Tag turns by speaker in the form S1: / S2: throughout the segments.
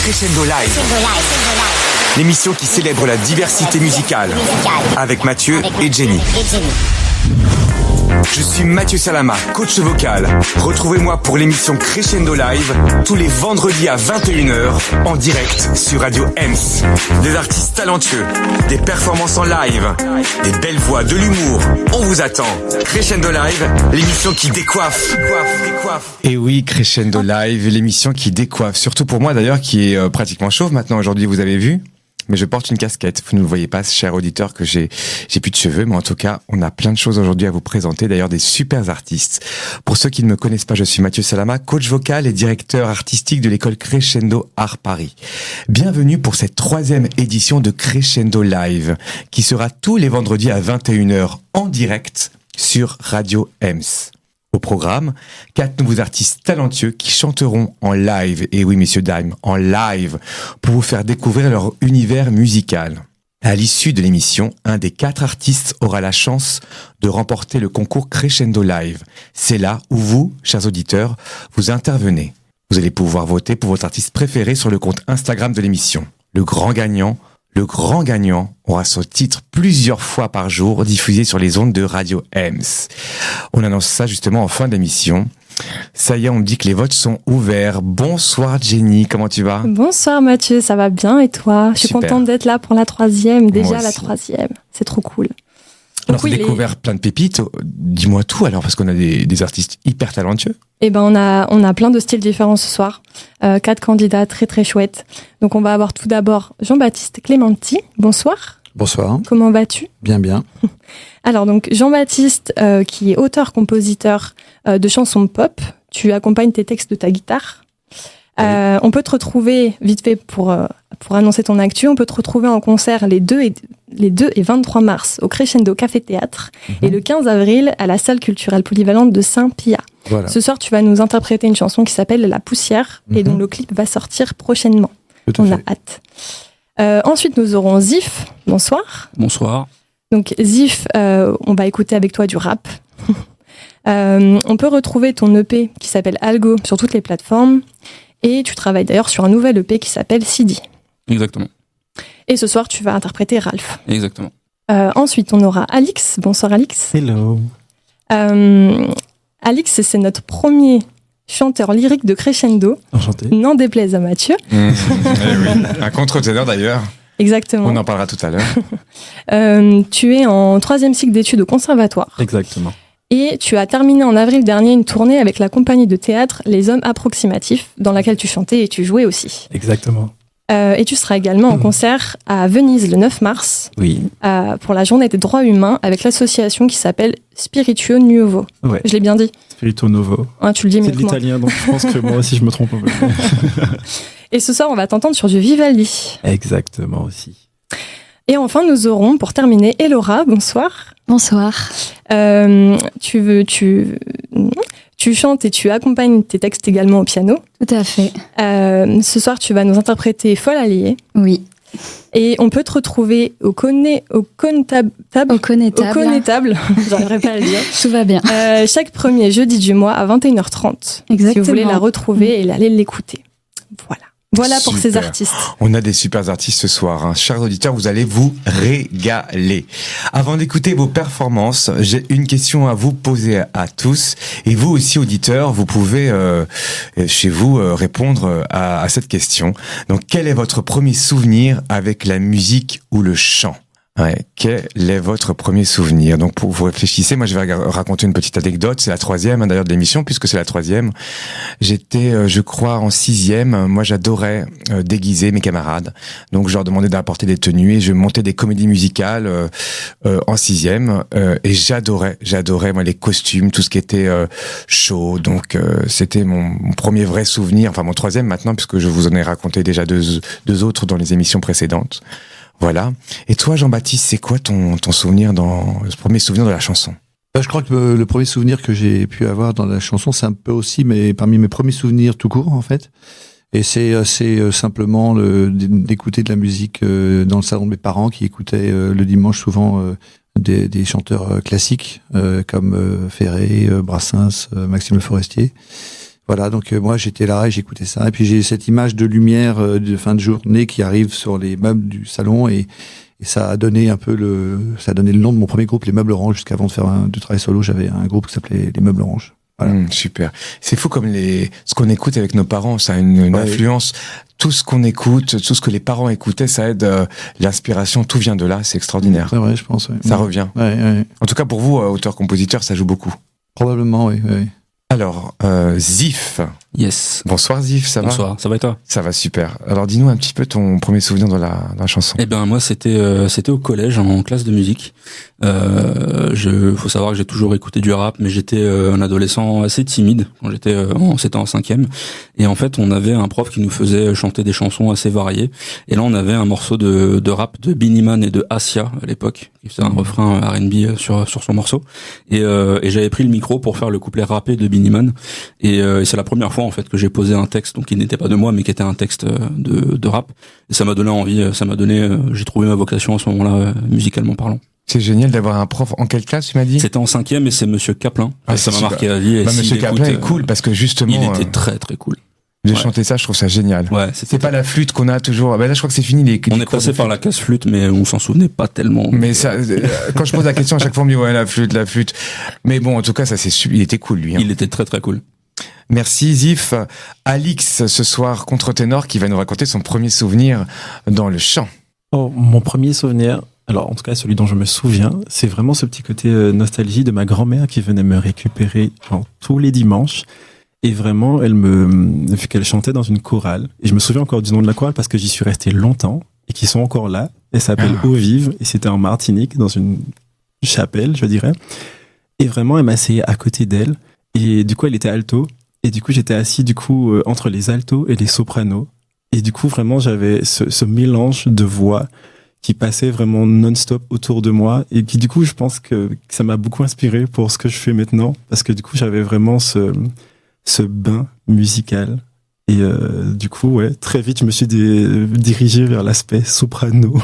S1: Crescendo Live. L'émission qui célèbre la diversité musicale. Avec Mathieu et Jenny. Je suis Mathieu Salama, coach vocal. Retrouvez-moi pour l'émission Crescendo Live tous les vendredis à 21h en direct sur Radio Ems. Des artistes talentueux, des performances en live, des belles voix, de l'humour. On vous attend. Crescendo Live, l'émission qui décoiffe.
S2: Et oui, Crescendo Live, l'émission qui décoiffe. Surtout pour moi d'ailleurs qui est pratiquement chauve maintenant aujourd'hui, vous avez vu ? Mais je porte une casquette. Vous ne le voyez pas, cher auditeur, que j'ai plus de cheveux. Mais en tout cas, on a plein de choses aujourd'hui à vous présenter. D'ailleurs, des super artistes. Pour ceux qui ne me connaissent pas, je suis Mathieu Salama, coach vocal et directeur artistique de l'école Crescendo Art Paris. Bienvenue pour cette 3e édition de Crescendo Live, qui sera tous les vendredis à 21h en direct sur Radio Ems. Au programme, 4 nouveaux artistes talentueux qui chanteront en live, et oui messieurs dames, en live, pour vous faire découvrir leur univers musical. À l'issue de l'émission, un des 4 artistes aura la chance de remporter le concours Crescendo Live. C'est là où vous, chers auditeurs, vous intervenez. Vous allez pouvoir voter pour votre artiste préféré sur le compte Instagram de l'émission. Le grand gagnant aura son titre plusieurs fois par jour diffusé sur les ondes de Radio Ems. On annonce ça justement en fin d'émission. Ça y est, on me dit que les votes sont ouverts. Bonsoir Jenny, comment tu vas ?
S3: Bonsoir Mathieu, ça va bien et toi ? Je suis contente d'être là pour la 3e, déjà la 3e. C'est trop cool.
S2: Alors, tu as découvert plein de pépites. Dis-moi tout alors, parce qu'on a des artistes hyper talentueux.
S3: Eh ben, on a plein de styles différents ce soir. 4 candidats très très chouettes. Donc, on va avoir tout d'abord Jean-Baptiste Clémenti. Bonsoir.
S4: Bonsoir.
S3: Comment vas-tu ?
S4: Bien, bien.
S3: Alors, donc, Jean-Baptiste, qui est auteur-compositeur de chansons pop. Tu accompagnes tes textes de ta guitare. Oui. On peut te retrouver, vite fait pour annoncer ton actu, on peut te retrouver en concert les 2 et 23 mars au Crescendo Café Théâtre et le 15 avril à la salle culturelle polyvalente de Saint-Pia. Voilà. Ce soir, tu vas nous interpréter une chanson qui s'appelle La Poussière et dont le clip va sortir prochainement. On a hâte. Ensuite, nous aurons Zif. Bonsoir.
S5: Bonsoir.
S3: Donc Zif, on va écouter avec toi du rap. On peut retrouver ton EP qui s'appelle Algo sur toutes les plateformes. Et tu travailles d'ailleurs sur un nouvel EP qui s'appelle CD.
S5: Exactement.
S3: Et ce soir, tu vas interpréter Ralph.
S5: Exactement.
S3: Ensuite, on aura Alix. Bonsoir Alix.
S6: Hello.
S3: Alix, c'est notre premier chanteur lyrique de Crescendo.
S6: Enchanté.
S3: N'en déplaise à Mathieu.
S2: Eh oui. Un contre-ténor d'ailleurs.
S3: Exactement.
S2: On en parlera tout à l'heure.
S3: Tu es en 3e cycle d'études au conservatoire.
S6: Exactement.
S3: Et tu as terminé en avril dernier une tournée avec la compagnie de théâtre Les Hommes Approximatifs, dans laquelle tu chantais et tu jouais aussi.
S6: Exactement.
S3: Et tu seras également en concert à Venise le 9 mars,
S6: oui.
S3: Pour la journée des droits humains, avec l'association qui s'appelle Spirituo Nuovo.
S6: Ouais.
S3: Je l'ai bien dit ?
S6: Spirituo Nuovo.
S3: Ah, tu le dis mieux
S6: c'est de
S3: que moi.
S6: l'italien, donc je pense que moi aussi je me trompe un peu.
S3: Et ce soir, on va t'entendre sur du Vivaldi.
S6: Exactement aussi.
S3: Et enfin, nous aurons, pour terminer, Elora. Bonsoir.
S7: Bonsoir.
S3: Tu chantes et tu accompagnes tes textes également au piano.
S7: Tout à fait.
S3: Ce soir, tu vas nous interpréter Folle alliée.
S7: Oui.
S3: Et on peut te retrouver au Connétable. J'arriverai pas à le dire.
S7: Tout va bien.
S3: Chaque premier jeudi du mois à 21h30.
S7: Exactement.
S3: Si vous voulez la retrouver et aller l'écouter. Voilà pour ces artistes.
S2: On a des super artistes ce soir, hein. Chers auditeurs, vous allez vous régaler. Avant d'écouter vos performances, j'ai une question à vous poser à tous. Et vous aussi, auditeurs, vous pouvez chez vous répondre à cette question. Donc, quel est votre premier souvenir avec la musique ou le chant ? Ouais, quel est votre premier souvenir ? Donc, pour vous réfléchissez, moi je vais raconter une petite anecdote. C'est la 3e d'ailleurs de l'émission, puisque c'est la 3e. J'étais, je crois, en 6e. Moi, j'adorais déguiser mes camarades. Donc, je leur demandais d'apporter des tenues et je montais des comédies musicales en 6e. Et j'adorais moi les costumes, tout ce qui était show. Donc, c'était mon premier vrai souvenir. Enfin, mon 3e maintenant, puisque je vous en ai raconté déjà deux autres dans les émissions précédentes. Voilà. Et toi, Jean-Baptiste, c'est quoi ton souvenir le premier souvenir de la chanson ?
S4: Je crois que le premier souvenir que j'ai pu avoir dans la chanson, c'est un peu aussi parmi mes premiers souvenirs tout court, en fait. Et c'est simplement d'écouter de la musique dans le salon de mes parents qui écoutaient le dimanche souvent des chanteurs classiques comme Ferré, Brassens, Maxime Le Forestier. Voilà, donc moi j'étais là et j'écoutais ça. Et puis j'ai cette image de lumière de fin de journée qui arrive sur les meubles du salon et ça a donné un peu le nom de mon premier groupe, les Meubles Orange. Jusqu'avant de faire de travail solo, j'avais un groupe qui s'appelait les Meubles Orange. Voilà.
S2: Super. C'est fou comme ce qu'on écoute avec nos parents, ça a une influence. Tout ce qu'on écoute, tout ce que les parents écoutaient, ça aide. L'inspiration, tout vient de là. C'est extraordinaire.
S4: C'est vrai, je pense. Ouais.
S2: Ça revient.
S4: Ouais.
S2: En tout cas, pour vous, auteur-compositeur, ça joue beaucoup.
S4: Probablement, oui.
S2: Alors, Zif.
S5: Yes.
S2: Bonsoir Zif, ça va?
S5: Bonsoir, ça va et toi?
S2: Ça va super. Alors dis-nous un petit peu ton premier souvenir dans la chanson.
S5: Eh ben moi c'était au collège en classe de musique. Faut savoir que j'ai toujours écouté du rap, mais j'étais un adolescent assez timide quand c'était en 5e. Et en fait on avait un prof qui nous faisait chanter des chansons assez variées. Et là on avait un morceau de rap de Beenie Man et de Asia à l'époque, qui faisait un refrain R&B sur son morceau. Et j'avais pris le micro pour faire le couplet rappé de Beenie Man. Et c'est la première fois en fait que j'ai posé un texte, donc qui n'était pas de moi, mais qui était un texte de rap. Et ça m'a donné envie, j'ai trouvé ma vocation à ce moment-là, musicalement parlant.
S2: C'est génial d'avoir un prof. En quelle classe tu m'as dit?
S5: C'était en 5e et c'est Monsieur Caplin.
S2: Ah,
S5: ça m'a
S2: super.
S5: marqué à vie. Et
S2: Monsieur Caplin est cool parce que justement,
S5: il était très très cool.
S2: De chanter ça, je trouve ça génial.
S5: Ouais,
S2: c'est pas la flûte qu'on a toujours. Ben là, je crois que c'est fini.
S5: On est passé par la casse-flûte, mais on s'en souvenait pas tellement.
S2: Mais ça, quand je pose la question, à chaque fois, on me dit ouais, la flûte. Mais bon, en tout cas, ça il était cool, lui. Hein.
S5: Il était très très cool.
S2: Merci Zif. Alix, ce soir, contre-ténor, qui va nous raconter son premier souvenir dans le chant.
S6: Oh, mon premier souvenir, alors en tout cas celui dont je me souviens, c'est vraiment ce petit côté nostalgie de ma grand-mère qui venait me récupérer tous les dimanches. Et vraiment, vu qu'elle chantait dans une chorale, et je me souviens encore du nom de la chorale parce que j'y suis resté longtemps, et qui sont encore là. Elle s'appelle Eau Vive, et c'était en Martinique, dans une chapelle, je dirais. Et vraiment, elle m'a asseyé à côté d'elle, et du coup, elle était alto, et du coup, j'étais assis entre les altos et les sopranos. Et du coup, vraiment, j'avais ce mélange de voix qui passait vraiment non-stop autour de moi, et qui, du coup, je pense que ça m'a beaucoup inspiré pour ce que je fais maintenant, parce que du coup, j'avais vraiment ce bain musical. Et du coup, très vite, je me suis dirigé vers l'aspect soprano.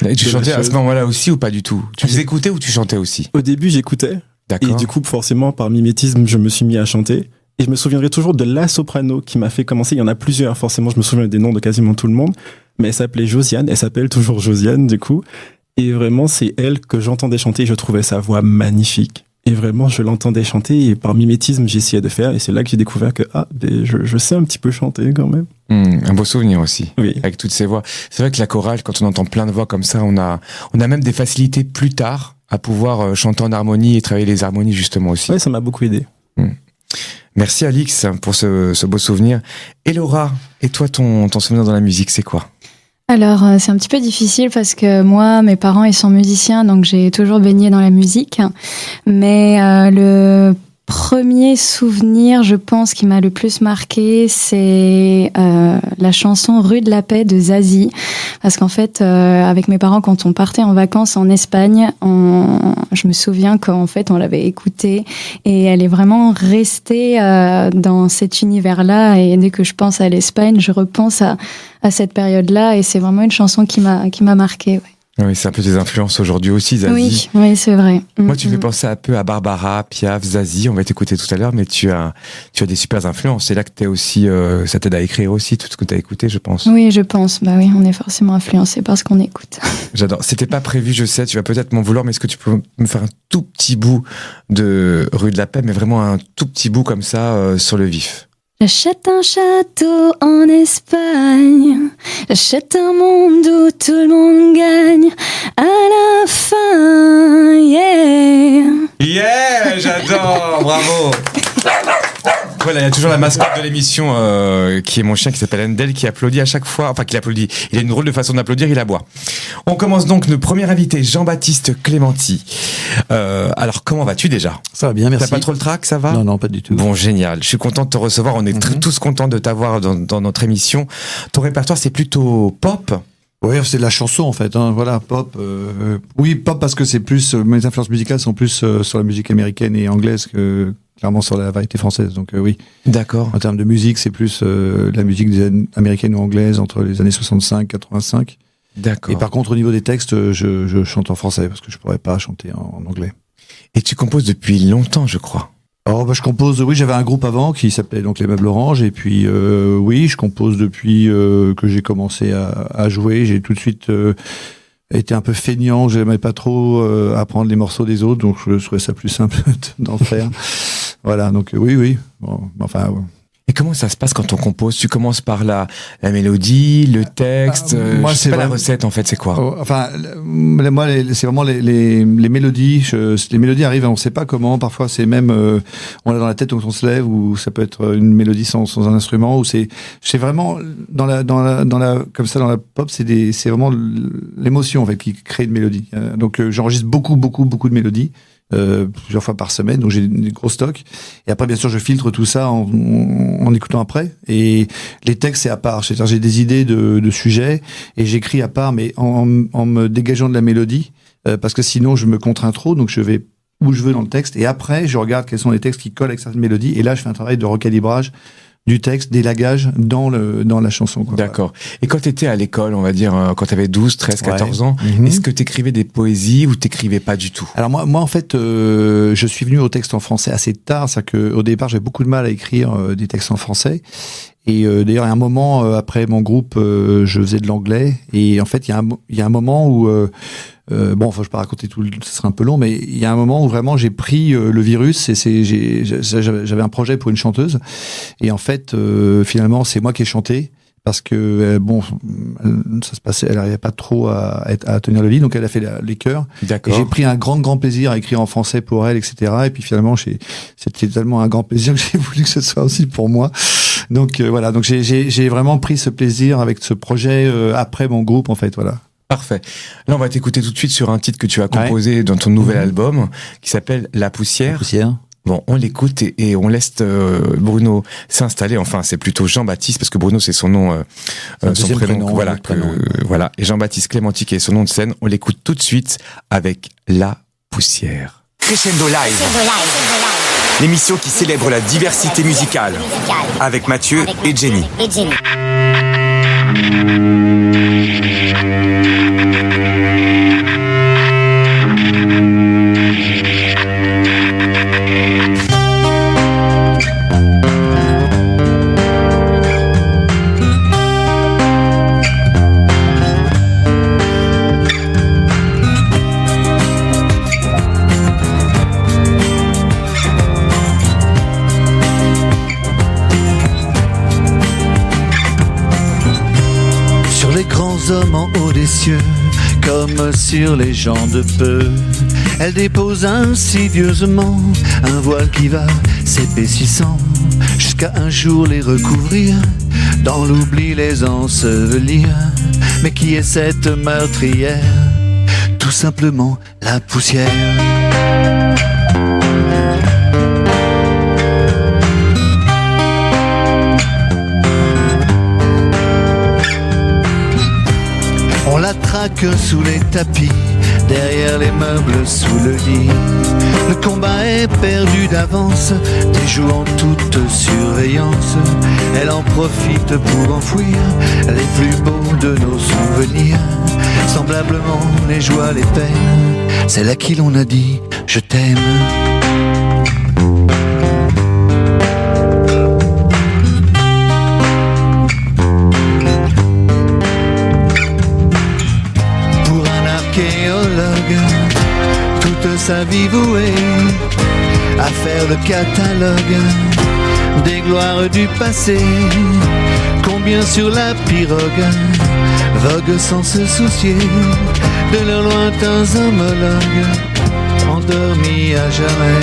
S2: Et tu chantais à ce moment-là aussi ou pas du tout? Tu les écoutais ou tu chantais aussi?
S6: Au début, j'écoutais.
S2: D'accord.
S6: Et du coup, forcément, par mimétisme, je me suis mis à chanter. Et je me souviendrai toujours de la soprano qui m'a fait commencer. Il y en a plusieurs, forcément, je me souviens des noms de quasiment tout le monde. Mais elle s'appelait Josiane, elle s'appelle toujours Josiane, du coup. Et vraiment, c'est elle que j'entendais chanter. Je trouvais sa voix magnifique. Et vraiment, je l'entendais chanter et par mimétisme, j'essayais de faire. Et c'est là que j'ai découvert que je sais un petit peu chanter quand même.
S2: Un beau souvenir aussi,
S6: oui.
S2: Avec toutes ces voix. C'est vrai que la chorale, quand on entend plein de voix comme ça, on a même des facilités plus tard à pouvoir chanter en harmonie et travailler les harmonies justement aussi.
S6: Ouais, ça m'a beaucoup aidé.
S2: Merci Alix pour ce beau souvenir. Et Laura, et toi, ton souvenir dans la musique, c'est quoi?
S7: Alors, c'est un petit peu difficile parce que moi, mes parents, ils sont musiciens, donc j'ai toujours baigné dans la musique. Mais le premier souvenir, je pense, qui m'a le plus marqué, c'est la chanson Rue de la Paix de Zazie. Parce qu'en fait, avec mes parents, quand on partait en vacances en Espagne, je me souviens qu'en fait, on l'avait écoutée et elle est vraiment restée dans cet univers-là. Et dès que je pense à l'Espagne, je repense à cette période-là et c'est vraiment une chanson qui m'a marquée. Ouais.
S2: Oui, c'est un peu des influences aujourd'hui aussi, Zazie.
S7: Oui, c'est vrai.
S2: Moi, tu me fais penser un peu à Barbara, Piaf, Zazie. On va t'écouter tout à l'heure, mais tu as des super influences. C'est là que t'es aussi, ça t'aide à écrire aussi tout ce que t'as écouté, je pense.
S7: Oui, je pense. Bah oui, on est forcément influencé par ce qu'on écoute.
S2: J'adore. C'était pas prévu, je sais. Tu vas peut-être m'en vouloir, mais est-ce que tu peux me faire un tout petit bout de Rue de la Paix, mais vraiment un tout petit bout comme ça sur le vif?
S7: J'achète un château en Espagne, j'achète un monde où tout le monde gagne à la fin, yeah.
S2: Yeah, j'adore, bravo. Voilà, il y a toujours la mascotte de l'émission qui est mon chien qui s'appelle Endel, qui applaudit à chaque fois, enfin qui applaudit. Il a une drôle de façon d'applaudir, il aboie. On commence donc notre premier invité, Jean-Baptiste Clémenti. Alors comment vas-tu déjà?
S4: Ça va bien, merci.
S2: T'as pas trop le trac, ça va?
S4: Non, pas du tout.
S2: Bon, génial. Je suis content de te recevoir. On est tous contents de t'avoir dans notre émission. Ton répertoire, c'est plutôt pop?
S4: Oui, c'est de la chanson en fait. Hein. Voilà, pop. Oui, pop parce que c'est plus. Mes influences musicales sont plus sur la musique américaine et anglaise que clairement sur la variété française. Donc oui.
S2: D'accord.
S4: En termes de musique, c'est plus la musique américaine ou anglaise entre les années 65, 85.
S2: D'accord.
S4: Et par contre, au niveau des textes, je chante en français parce que je pourrais pas chanter en anglais.
S2: Et tu composes depuis longtemps, je crois.
S4: Oh, je compose, oui, j'avais un groupe avant qui s'appelait donc Les Meubles Orange, et puis oui, je compose depuis que j'ai commencé à jouer. J'ai tout de suite été un peu feignant, j'aimais pas trop apprendre les morceaux des autres, donc je trouvais ça plus simple d'en faire. Voilà, donc oui. Bon, enfin... Ouais.
S2: Et comment ça se passe quand on compose? Tu commences par la mélodie, le texte.
S4: Moi,
S2: c'est pas la recette en fait, c'est quoi?
S4: Enfin, moi, c'est vraiment les mélodies. Les mélodies arrivent, on ne sait pas comment. Parfois, c'est même on l'a dans la tête quand on se lève, ou ça peut être une mélodie sans un instrument. Ou c'est vraiment dans la comme ça dans la pop, c'est vraiment l'émotion en fait qui crée une mélodie. Donc j'enregistre beaucoup de mélodies. Plusieurs fois par semaine, donc j'ai des gros stocks, et après bien sûr je filtre tout ça en écoutant après, et les textes c'est à part, c'est-à-dire j'ai des idées de sujets et j'écris à part, mais en me dégageant de la mélodie, parce que sinon je me contrains trop, donc je vais où je veux dans le texte, et après je regarde quels sont les textes qui collent avec certaines mélodies, et là je fais un travail de recalibrage du texte, d'élagage dans la chanson, quoi.
S2: D'accord. Et quand tu étais à l'école, on va dire, quand tu avais 12, 13, 14 ans,
S4: Mm-hmm.
S2: est-ce que tu écrivais des poésies ou t'écrivais pas du tout?
S4: Alors moi en fait, je suis venu au texte en français assez tard, c'est-à-dire qu'au départ j'avais beaucoup de mal à écrire des textes en français. Et d'ailleurs, il y a un moment, après mon groupe, je faisais de l'anglais. Et en fait, il y a un moment où... bon, enfin, je vais pas raconter tout, ce serait un peu long, mais il y a un moment où vraiment j'ai pris le virus, et j'avais un projet pour une chanteuse. Et en fait, finalement, c'est moi qui ai chanté. Parce que bon, ça se passait, elle n'arrivait pas trop à tenir le lit, donc elle a fait les chœurs.
S2: D'accord.
S4: Et j'ai pris un grand plaisir à écrire en français pour elle, etc. Et puis finalement, c'était tellement un grand plaisir que j'ai voulu que ce soit aussi pour moi. Donc voilà, donc j'ai vraiment pris ce plaisir avec ce projet après mon groupe, en fait, voilà.
S2: Parfait. Là, on va t'écouter tout de suite sur un titre que tu as composé dans ton nouvel album, qui s'appelle La Poussière.
S4: La Poussière.
S2: Bon, on l'écoute et on laisse Bruno s'installer. Enfin, c'est plutôt Jean-Baptiste, parce que Bruno, c'est son nom, son prénom. Voilà, voilà. Et Jean-Baptiste Clémenty, qui est son nom de scène. On l'écoute tout de suite avec La Poussière.
S1: Crescendo Live. L'émission qui célèbre la diversité musicale. Avec Mathieu et Jenny.
S8: Hommes en haut des cieux, comme sur les gens de peu, elle dépose insidieusement un voile qui va s'épaississant, jusqu'à un jour les recouvrir, dans l'oubli les ensevelir. Mais qui est cette meurtrière? Tout simplement la poussière. On la traque sous les tapis, derrière les meubles, sous le lit. Le combat est perdu d'avance, déjoue en toute surveillance. Elle en profite pour enfouir les plus beaux de nos souvenirs. Semblablement les joies, les peines, celle à qui l'on a dit « je t'aime ». Toute sa vie vouée à faire le catalogue des gloires du passé. Combien sur la pirogue voguent sans se soucier de leurs lointains homologues, endormis à jamais.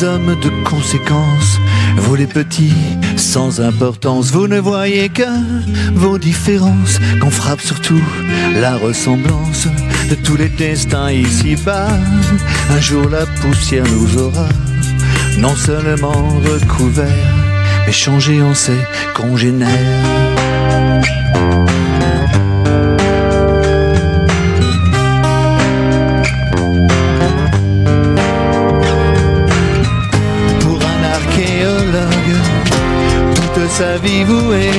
S8: Hommes de conséquence, vous les petits sans importance, vous ne voyez que vos différences, qu'on frappe surtout la ressemblance de tous les destins ici-bas. Un jour la poussière nous aura non seulement recouverts, mais changer on sait congénère. Pour un archéologue, toute sa vie vouée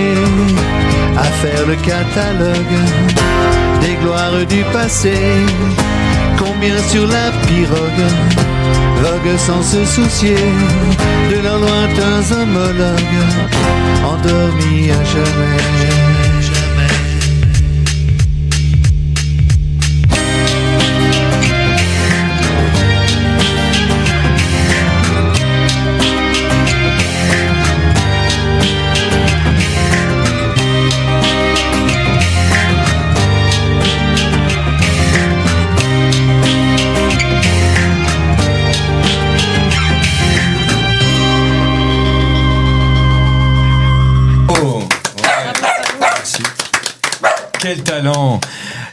S8: à faire le catalogue des gloires du passé. Combien sur la pirogue vogue sans se soucier de leurs lointains homologues endormis à jamais.
S2: Quel talent!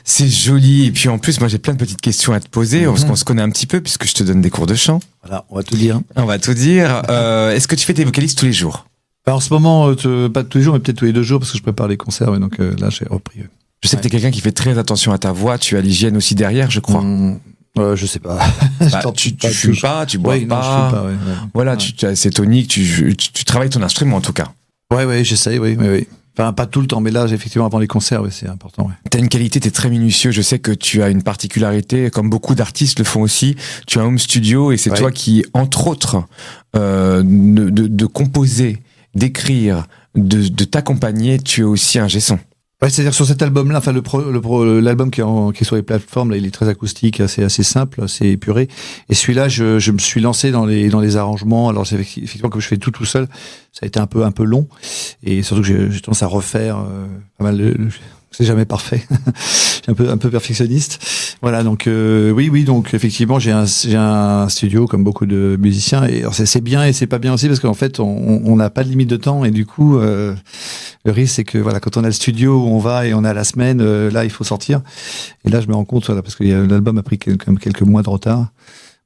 S2: C'est joli. Et puis en plus, moi j'ai plein de petites questions à te poser, parce qu'on se connaît un petit peu, puisque je te donne des cours de chant.
S4: Voilà, on va tout dire.
S2: On va tout dire. Est-ce que tu fais tes vocalises tous les jours?
S4: En ce moment, pas tous les jours, mais peut-être tous les 2 jours, parce que je prépare les concerts, et donc là j'ai repris.
S2: Je sais que t'es quelqu'un qui fait très attention à ta voix, tu as l'hygiène aussi derrière, je crois.
S4: Je sais pas.
S2: Tu fumes pas, tu bois
S4: non,
S2: pas.
S4: je fume pas, ouais.
S2: Voilà, c'est tonique, tu travailles ton instrument en tout cas.
S4: Ouais, j'essaye, oui. Enfin, pas tout le temps, mais là, effectivement, avant les concerts, c'est important. Ouais.
S2: T'as une qualité, t'es très minutieux. Je sais que tu as une particularité, comme beaucoup d'artistes le font aussi. Tu as un home studio et c'est toi qui, entre autres, de composer, d'écrire, de t'accompagner. Tu es aussi un ingé son.
S4: Ouais, c'est-à-dire sur cet album-là, enfin l'album qui est sur les plateformes, là, il est très acoustique, assez simple, assez épuré. Et celui-là, je me suis lancé dans les arrangements. Alors c'est effectivement comme je fais tout seul, ça a été un peu long, et surtout que j'ai tendance à refaire pas mal. C'est jamais parfait. Je suis un peu perfectionniste. Voilà, donc oui, donc effectivement, j'ai un studio comme beaucoup de musiciens, et alors, c'est bien et c'est pas bien aussi parce qu'en fait, on n'a pas de limite de temps, et du coup, le risque c'est que voilà, quand on a le studio où on va et on a la semaine, là, il faut sortir. Et là, je me rends compte, voilà, parce que l'album a pris comme quelques mois de retard.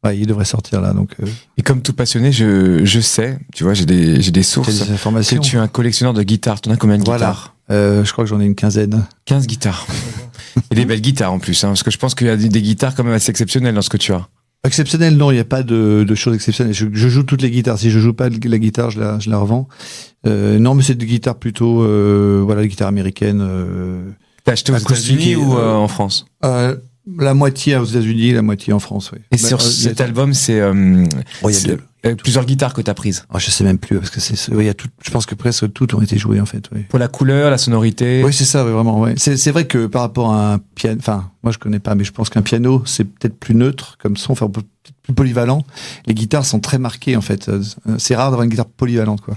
S4: Ouais, il devrait sortir là, donc.
S2: Et comme tout passionné, je sais, tu vois, j'ai des sources.
S4: Des informations.
S2: Que tu es un collectionneur de guitares. T'en as combien de guitares?
S4: Je crois que j'en ai une quinzaine.
S2: 15 guitares. Et des belles guitares en plus, hein, parce que je pense qu'il y a des guitares quand même assez exceptionnelles dans ce que tu as.
S4: Exceptionnel, non, il n'y a pas de choses exceptionnelles. Je joue toutes les guitares. Si je joue pas la guitare, je la revends. Non, mais c'est des guitares plutôt, des guitares américaines.
S2: T'as acheté aux États-Unis ou en France?
S4: La moitié aux États-Unis, la moitié en France, oui.
S2: Et sur cet album, c'est plusieurs guitares que t'as prises.
S4: Oh, je sais même plus parce que il y a tout. Je pense que presque toutes ont été jouées en fait. Oui.
S2: Pour la couleur, la sonorité.
S4: Oui, c'est ça, oui, vraiment. Ouais. C'est vrai que par rapport à un piano, enfin, moi je connais pas, mais je pense qu'un piano c'est peut-être plus neutre comme son, enfin peut-être plus polyvalent. Les guitares sont très marquées en fait. C'est rare d'avoir une guitare polyvalente, quoi.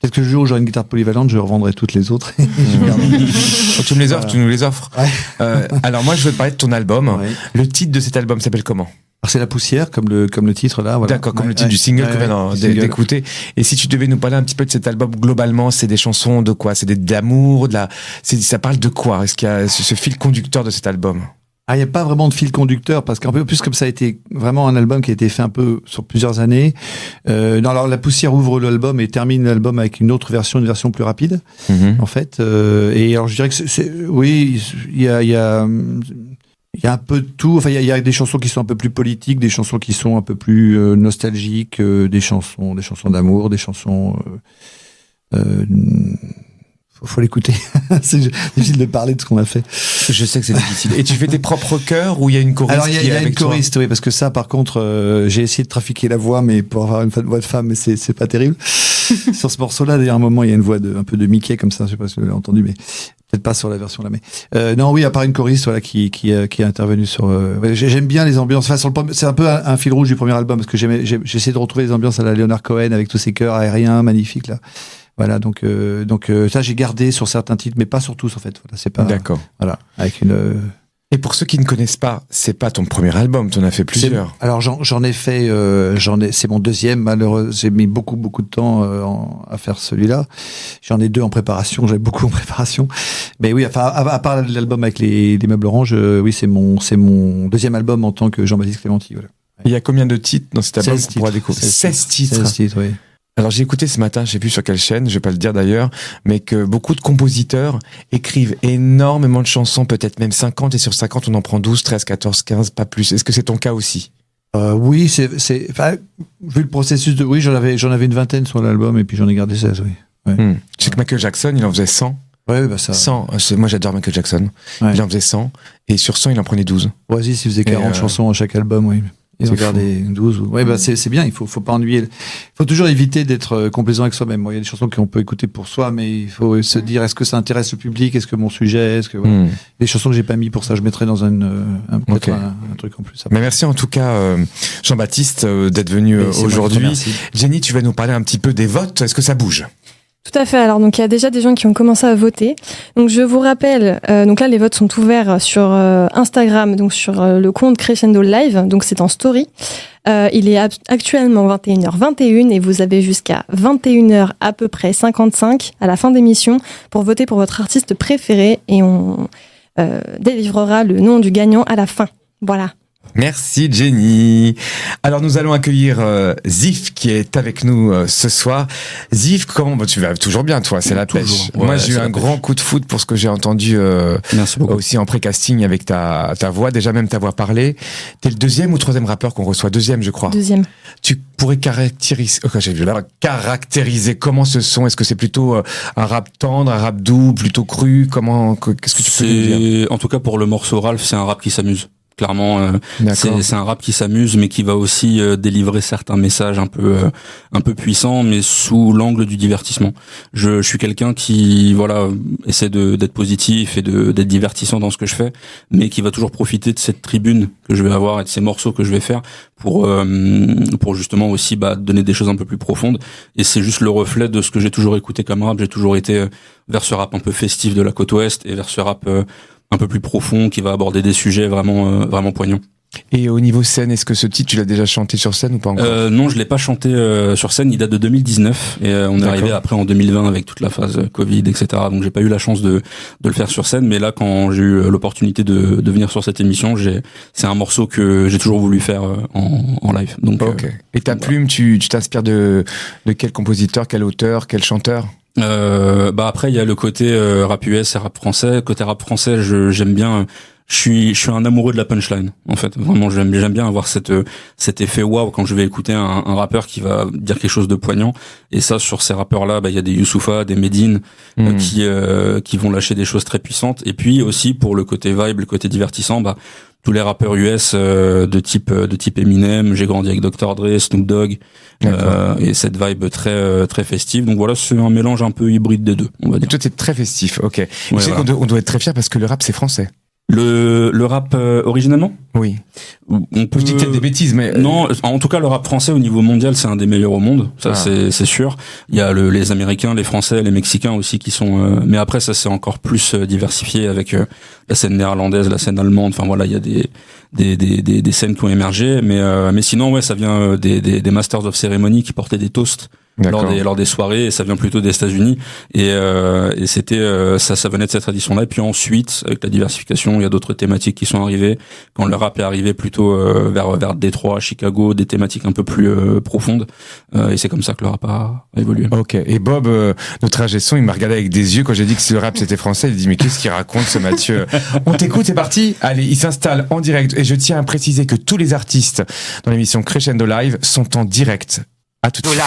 S4: Peut-être que le jour où j'aurai une guitare polyvalente, je revendrai toutes les autres.
S2: Quand tu me les offres, tu nous les offres.
S4: Ouais.
S2: Alors moi, je veux te parler de ton album.
S4: Ouais.
S2: Le titre de cet album s'appelle comment?
S4: Alors c'est La Poussière, comme le titre là. Voilà.
S2: D'accord, comme le titre du single qu'on vient d'écouter. Et si tu devais nous parler un petit peu de cet album globalement, c'est des chansons de quoi? C'est d'amour, ça parle de quoi? Est-ce qu'il y a ce fil conducteur de cet album?
S4: Il n'y a pas vraiment de fil conducteur parce qu'un peu plus comme ça a été vraiment un album qui a été fait un peu sur plusieurs années. Alors La Poussière ouvre l'album et termine l'album avec une version plus rapide, en fait. Et alors je dirais que oui, il y a un peu de tout. Enfin, il y a des chansons qui sont un peu plus politiques, des chansons qui sont un peu plus nostalgiques, des chansons d'amour, des chansons. Faut l'écouter. C'est difficile de parler de ce qu'on a fait.
S2: Je sais que c'est difficile. Et tu fais tes propres chœurs ou il y a une choriste?
S4: Alors il y a une choriste, oui, parce que ça, par contre, j'ai essayé de trafiquer la voix, mais pour avoir une voix de femme, mais c'est pas terrible. Sur ce morceau-là, d'ailleurs, à un moment, il y a une voix un peu de Mickey comme ça. Je sais pas si vous l'avez entendu, mais peut-être pas sur la version là. Mais non, oui, à part une choriste, voilà, qui est intervenue sur. J'aime bien les ambiances. Enfin, c'est un peu un fil rouge du premier album parce que j'ai essayé de retrouver les ambiances à la Leonard Cohen avec tous ces chœurs aériens magnifiques là. Voilà, donc ça j'ai gardé sur certains titres, mais pas sur tous en fait. Voilà, c'est pas.
S2: D'accord.
S4: Voilà, avec une.
S2: Et pour ceux qui ne connaissent pas, c'est pas ton premier album, tu en as fait plusieurs.
S4: Alors j'en ai fait, c'est mon deuxième. Malheureusement, j'ai mis beaucoup de temps à faire celui-là. J'en ai 2 en préparation. J'avais beaucoup en préparation. Mais oui, enfin à part l'album avec les Meubles Orange, oui c'est mon deuxième album en tant que Jean-Baptiste Clémenti. Voilà.
S2: Il y a combien de titres dans cet album?
S4: 16 titres.
S2: 16 titres.
S4: 16 titres, oui.
S2: Alors j'ai écouté ce matin, je sais plus sur quelle chaîne, je vais pas le dire d'ailleurs, mais que beaucoup de compositeurs écrivent énormément de chansons, peut-être même 50, et sur 50 on en prend 12, 13, 14, 15, pas plus. Est-ce que c'est ton cas aussi?
S4: Oui, enfin, vu le processus oui, j'en avais une vingtaine sur l'album, et puis j'en ai gardé 16, oui. Ouais.
S2: Je sais que Michael Jackson, il en faisait 100.
S4: Ouais, bah ça.
S2: 100. Moi j'adore Michael Jackson. Ouais. Il en faisait 100, et sur 100 il en prenait 12.
S4: Oasis, il faisait 40 chansons à chaque album, oui. Ils ont gardé 12. Ouais, bah c'est bien, il faut pas ennuyer. Il faut toujours éviter d'être complaisant avec soi-même. Il y a des chansons qu'on peut écouter pour soi, mais il faut se dire, est-ce que ça intéresse le public? Est-ce que mon sujet, voilà. Les chansons que j'ai pas mis pour ça, je mettrai dans un truc en plus.
S2: Mais merci en tout cas, Jean-Baptiste, d'être venu aujourd'hui. Jenny, tu vas nous parler un petit peu des votes. Est-ce que ça bouge?
S3: Tout à fait. Alors, donc, il y a déjà des gens qui ont commencé à voter. Donc, je vous rappelle, donc là, les votes sont ouverts sur Instagram, donc sur le compte Crescendo Live. Donc, c'est en story. Il est actuellement 21h21 et vous avez jusqu'à 21h à peu près 55 à la fin d'émission pour voter pour votre artiste préféré et on délivrera le nom du gagnant à la fin. Voilà.
S2: Merci Jenny. Alors nous allons accueillir Zif qui est avec nous ce soir. Zif, comment tu vas toujours bien toi? C'est la pêche. Ouais, moi j'ai eu un grand coup de foudre pour ce que j'ai entendu aussi en pré-casting avec ta voix, déjà même ta voix parlée. T'es le deuxième ou troisième rappeur qu'on reçoit? Deuxième je crois.
S3: Deuxième.
S2: Tu pourrais caractériser comment ce son? Est-ce que c'est plutôt un rap tendre, un rap doux, plutôt cru? Qu'est-ce que tu peux nous dire?
S5: En tout cas pour le morceau Ralph, c'est un rap qui s'amuse. Clairement, c'est un rap qui s'amuse, mais qui va aussi délivrer certains messages un peu puissants, mais sous l'angle du divertissement. Je suis quelqu'un qui essaie d'être positif et d'être divertissant dans ce que je fais, mais qui va toujours profiter de cette tribune que je vais avoir et de ces morceaux que je vais faire pour justement aussi donner des choses un peu plus profondes. Et c'est juste le reflet de ce que j'ai toujours écouté comme rap. J'ai toujours été vers ce rap un peu festif de la côte ouest et vers ce rap un peu plus profond qui va aborder des sujets vraiment poignants.
S2: Et au niveau scène, est-ce que ce titre tu l'as déjà chanté sur scène ou pas encore?
S5: Non, je l'ai pas chanté sur scène. Il date de 2019 et on est arrivé après en 2020 avec toute la phase Covid, etc. Donc j'ai pas eu la chance de le faire sur scène, mais là quand j'ai eu l'opportunité de venir sur cette émission, c'est un morceau que j'ai toujours voulu faire en live. Donc
S2: et ta plume, tu t'inspires de quel compositeur, quel auteur, quel chanteur?
S5: Après il y a le côté rap US et rap français. Côté rap français, j'aime bien. Je suis un amoureux de la punchline, en fait. Vraiment, j'aime bien avoir cet effet waouh quand je vais écouter un rappeur qui va dire quelque chose de poignant. Et ça, sur ces rappeurs-là, il y a des Youssoupha, des Medine, qui vont lâcher des choses très puissantes. Et puis aussi, pour le côté vibe, le côté divertissant, tous les rappeurs US de type Eminem, j'ai grandi avec Dr. Dre, Snoop Dogg, et cette vibe très très festive. Donc voilà, c'est un mélange un peu hybride des deux, on va dire.
S2: Et toi, t'es très festif, ok. Ouais, tu sais qu'on doit être très fier parce que le rap, c'est français.
S5: Le rap originellement?
S2: Oui. Je dis peut-être des bêtises, mais
S5: non. En tout cas, le rap français au niveau mondial, c'est un des meilleurs au monde. Ça, c'est sûr. Il y a les Américains, les Français, les Mexicains aussi qui sont. Mais après, ça c'est encore plus diversifié avec la scène néerlandaise, la scène allemande. Enfin voilà, il y a des scènes qui ont émergé. Mais sinon, ouais, ça vient des Masters of Ceremony qui portaient des toasts lors des soirées, et ça vient plutôt des États-Unis, et c'était ça venait de cette tradition-là. Et puis ensuite, avec la diversification, il y a d'autres thématiques qui sont arrivées. Quand le rap est arrivé plutôt vers Détroit, Chicago, des thématiques un peu plus profondes, et c'est comme ça que le rap a évolué.
S2: Ok. Et Bob, notre ingé son, il m'a regardé avec des yeux quand j'ai dit que le rap c'était français. Il dit mais qu'est-ce qu'il raconte ce Mathieu? On t'écoute, c'est parti. Allez, il s'installe en direct, et je tiens à préciser que tous les artistes dans l'émission Crescendo Live sont en direct. À tout de suite.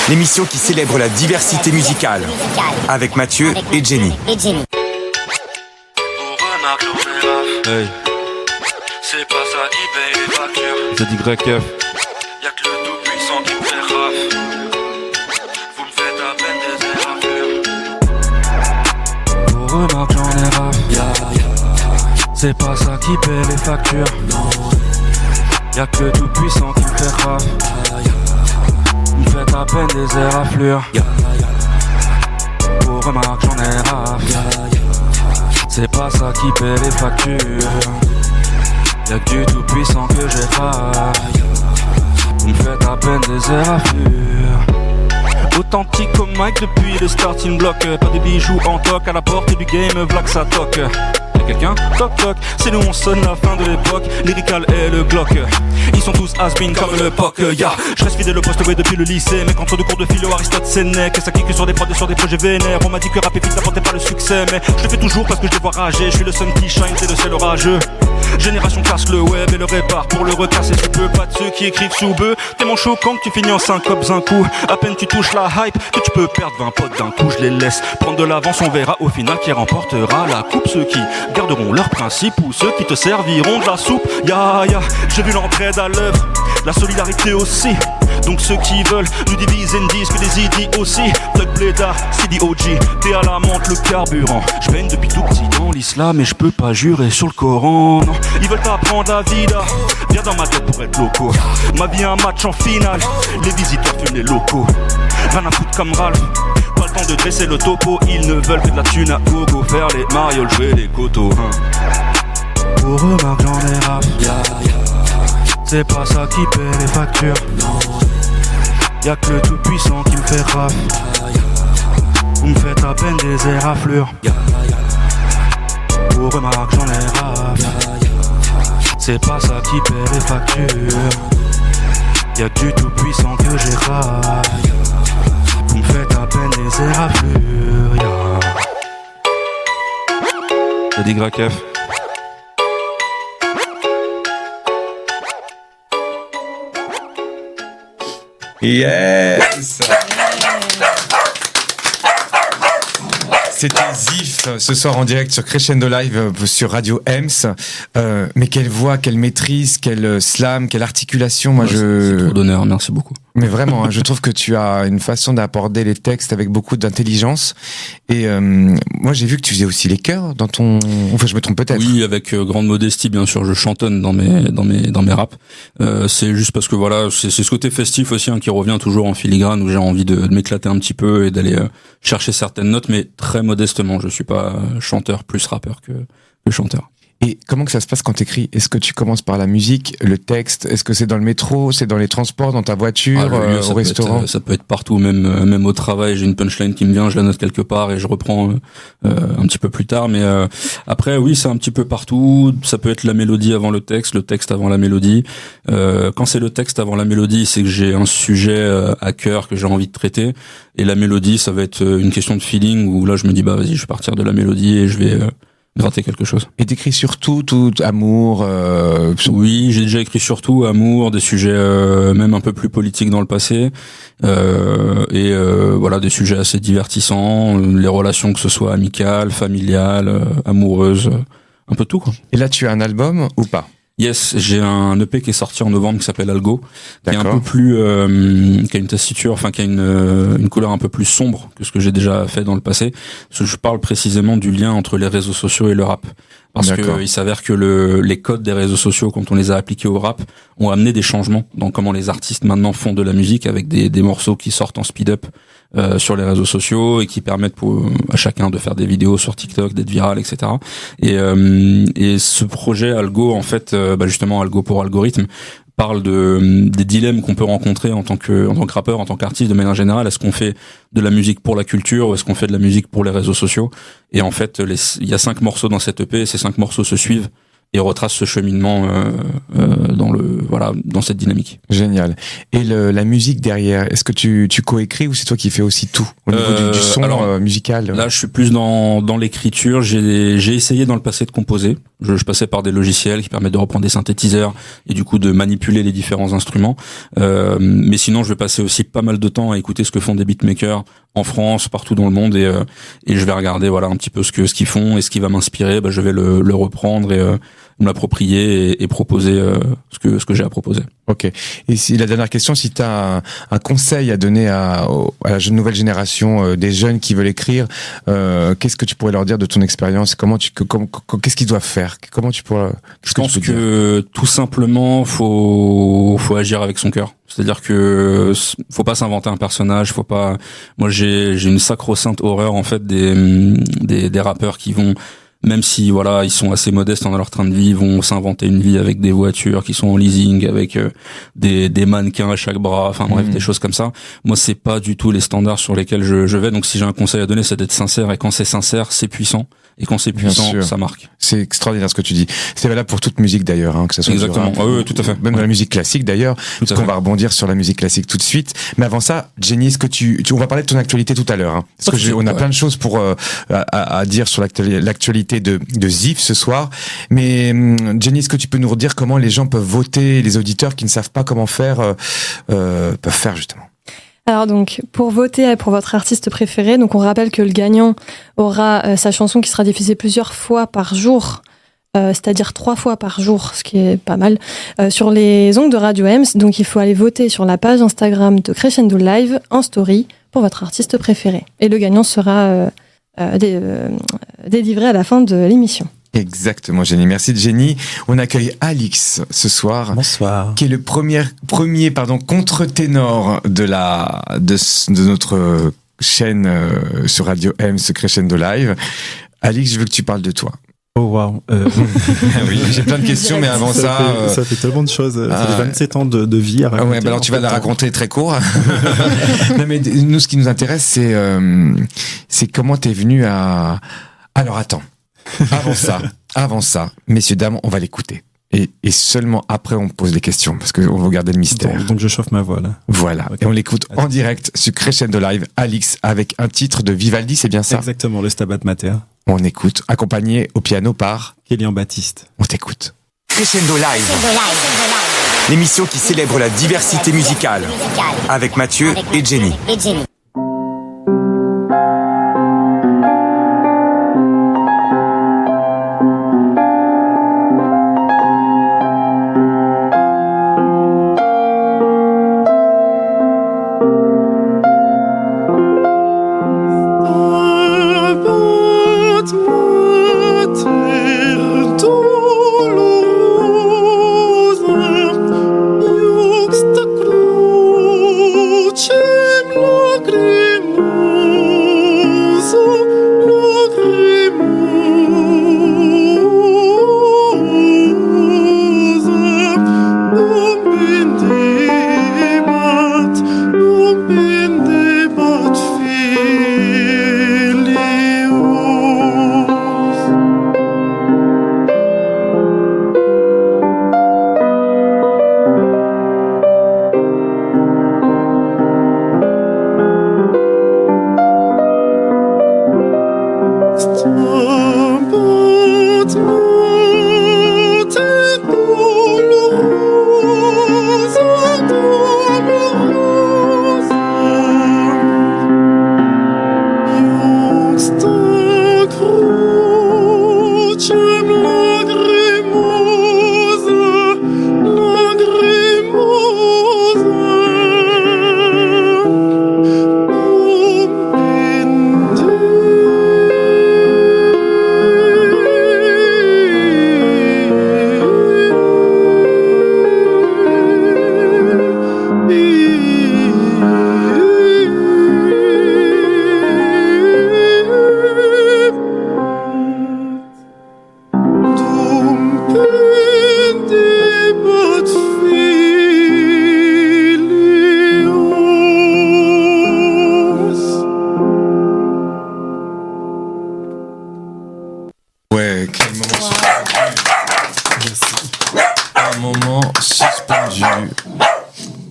S1: L'émission qui célèbre la diversité musicale avec Mathieu et Jenny.
S9: Hey. C'est pas ça qui paye les factures.
S5: J'ai dit YF.
S9: Y'a que le tout puissant qui me fait raf. Vous me faites à peine des erreurs. Vos remarques j'en ai raf. C'est pas ça qui paye les factures. Y'a que le tout puissant qui me fait raf. Vous me faites à peine des éraflures. Vos remarques j'en ai raf. C'est pas ça qui paie les factures. Y'a que du tout puissant que j'ai raf. Vous me faites à peine des éraflures. Authentique comme Mike depuis le starting block. Pas de bijoux en toc à la porte du game, v'là que ça toque. quelqu'un? Toc toc, c'est nous on sonne la fin de l'époque. Lyrical et le Glock, ils sont tous has-been comme le POC. Je reste fidèle au poste ouais, depuis le lycée. Mais entre deux cours de philo, Aristote Sénèque. Et ça clique sur des prods et sur des projets vénères. On m'a dit que rap et vite n'apportait pas le succès. Mais je le fais toujours parce que je les vois rager. Je suis le sun qui shine, c'est le ciel orageux. Génération casse le web et le répare pour le recasser sous peu. Pas de ceux qui écrivent sous bœuf. Tellement choquant que tu finis en syncope un coup. À peine tu touches la hype que tu peux perdre 20 potes d'un coup. Je les laisse prendre de l'avance, on verra au final qui remportera la coupe. Ceux qui garderont leurs principes ou ceux qui te serviront de la soupe. J'ai vu l'entraide à l'œuvre, la solidarité aussi. Donc ceux qui veulent nous diviser ne disent que des idiots aussi. Thug Blédard, CDOG, t'es à la menthe le carburant. Je baigne depuis tout petit dans l'islam et je peux pas jurer sur le Coran. Non, ils veulent t'apprendre la vida. Viens dans ma tête pour être loco. Ma vie un match en finale. Les visiteurs fument les locaux. Rien à foutre comme Ralph. Pas le temps de dresser le topo. Ils ne veulent que de la thune à gogo. Faire les marioles, jouer les coteaux. Pour eux, Marc, j'en ai rap. C'est pas ça qui paie les factures. Y'a que le tout puissant qui me fait raf. Vous me faites à peine des éraflures. Pour eux, Marc, j'en ai rap. C'est pas ça qui paie les factures. Y'a que du tout puissant que j'ai raf. Vous me faites à peine des éraflures. T'as dit Gracef.
S2: Yes. C'était Zif ce soir en direct sur Crescendo Live sur Radio Ems. Mais quelle voix, quelle maîtrise, quel slam, quelle articulation. Moi,
S5: c'est trop d'honneur, merci beaucoup.
S2: Mais vraiment, hein, je trouve que tu as une façon d'aborder les textes avec beaucoup d'intelligence. Et moi, j'ai vu que tu faisais aussi les chœurs dans ton. Enfin, je me trompe peut-être.
S5: Oui, avec grande modestie, bien sûr, je chantonne dans mes raps. C'est juste parce que voilà, c'est ce côté festif aussi hein, qui revient toujours en filigrane où j'ai envie de m'éclater un petit peu et d'aller chercher certaines notes, mais très modestement. Je suis pas chanteur plus rappeur que chanteur.
S2: Et comment que ça se passe quand t'écris? Est-ce que tu commences par la musique, le texte? Est-ce que c'est dans le métro, c'est dans les transports, dans ta voiture, au restaurant?
S5: Ça peut être partout, même au travail. J'ai une punchline qui me vient, je la note quelque part et je reprends un petit peu plus tard. Mais après, oui, c'est un petit peu partout. Ça peut être la mélodie avant le texte avant la mélodie. Quand c'est le texte avant la mélodie, c'est que j'ai un sujet à cœur que j'ai envie de traiter. Et la mélodie, ça va être une question de feeling où là, je me dis vas-y, je vais partir de la mélodie et je vais gratter quelque chose.
S2: Et t'écris surtout tout amour.
S5: Oui, j'ai déjà écrit surtout amour, des sujets même un peu plus politiques dans le passé, et voilà des sujets assez divertissants, les relations que ce soit amicales, familiales, amoureuses, un peu tout quoi.
S2: Et là, tu as un album ou pas?
S5: Yes, j'ai un EP qui est sorti en novembre qui s'appelle Algo, qui est un peu plus, qui a une tessiture, enfin qui a une couleur un peu plus sombre que ce que j'ai déjà fait dans le passé. Parce que je parle précisément du lien entre les réseaux sociaux et le rap. Parce que il s'avère que les codes des réseaux sociaux, quand on les a appliqués au rap, ont amené des changements dans comment les artistes maintenant font de la musique avec des morceaux qui sortent en speed-up sur les réseaux sociaux et qui permettent à chacun de faire des vidéos sur TikTok, d'être viral, etc. Et ce projet Algo, en fait, justement Algo pour algorithme, parle des dilemmes qu'on peut rencontrer en tant que rappeur, en tant qu'artiste de manière générale. Est-ce qu'on fait de la musique pour la culture ou est-ce qu'on fait de la musique pour les réseaux sociaux? Et en fait, il y a 5 morceaux dans cette EP et ces 5 morceaux se suivent et retrace ce cheminement dans cette dynamique.
S2: Génial. Et la musique derrière, est-ce que tu coécris ou c'est toi qui fais aussi tout au niveau du son musical?
S5: Là, je suis plus dans l'écriture. J'ai essayé dans le passé de composer. Je passais par des logiciels qui permettent de reprendre des synthétiseurs et du coup de manipuler les différents instruments. Mais sinon, je vais passer aussi pas mal de temps à écouter ce que font des beatmakers en France, partout dans le monde, et je vais regarder voilà un petit peu ce qu'ils font et ce qui va m'inspirer. Je vais le reprendre et me l'approprier et proposer ce que j'ai à proposer.
S2: Ok. Et la dernière question, si tu as un conseil à donner à la nouvelle génération des jeunes qui veulent écrire, qu'est-ce que tu pourrais leur dire de ton expérience? Qu'est-ce qu'ils doivent faire? Comment tu pourrais?
S5: Je pense que tout simplement, faut agir avec son cœur. C'est-à-dire que faut pas s'inventer un personnage, faut pas. Moi, j'ai une sacro-sainte horreur en fait des rappeurs qui vont Même si voilà, ils sont assez modestes dans leur train de vie, ils vont s'inventer une vie avec des voitures qui sont en leasing, avec des mannequins à chaque bras, enfin bref, des choses comme ça. Moi, c'est pas du tout les standards sur lesquels je vais. Donc si j'ai un conseil à donner, c'est d'être sincère, et quand c'est sincère, c'est puissant. Et quand c'est puissant, ça marque.
S2: C'est extraordinaire ce que tu dis. C'est valable pour toute musique d'ailleurs, que ça soit
S5: exactement.
S2: Du rap,
S5: oui, tout à fait.
S2: Même dans la musique classique d'ailleurs. Parce qu'on va rebondir sur la musique classique tout de suite. Mais avant ça, Jenny, est-ce que on va parler de ton actualité tout à l'heure. Parce que on a plein de choses pour à dire sur l'actualité de Zif ce soir. Mais Jenny, est-ce que tu peux nous redire comment les gens peuvent voter, les auditeurs qui ne savent pas comment faire peuvent faire justement?
S3: Alors donc, pour voter pour votre artiste préféré, donc on rappelle que le gagnant aura sa chanson qui sera diffusée plusieurs fois par jour, c'est-à-dire 3 fois par jour, ce qui est pas mal, sur les ondes de Radio Ems. Donc il faut aller voter sur la page Instagram de Crescendo Live en story pour votre artiste préféré. Et le gagnant sera délivré à la fin de l'émission.
S2: Exactement, Jenny. Merci de Jenny. On accueille Alix ce soir.
S6: Bonsoir.
S2: Qui est le premier contre-ténor de notre chaîne sur Radio M, ce Crescendo Live. Alix, je veux que tu parles de toi.
S6: Oh wow.
S2: Oui, j'ai plein de questions, mais avant ça
S6: fait tellement de choses. Ça fait 27 ans de vie à raconter.
S2: Ouais, alors tu vas la raconter très court. Non, mais nous, ce qui nous intéresse, c'est comment t'es venu à... Alors attends. Avant ça, messieurs, dames, on va l'écouter. Et seulement après, on pose les questions, parce qu'on veut garder le mystère.
S6: Donc je chauffe ma voix, là.
S2: Voilà. Okay. Et on l'écoute en direct sur Crescendo Live, Alix, avec un titre de Vivaldi, c'est bien ça?
S6: Exactement, le Stabat Mater.
S2: On écoute, accompagné au piano par...
S6: Kélian Baptiste.
S2: On t'écoute.
S1: Crescendo Live. L'émission qui célèbre la diversité musicale. Avec Mathieu et Jenny.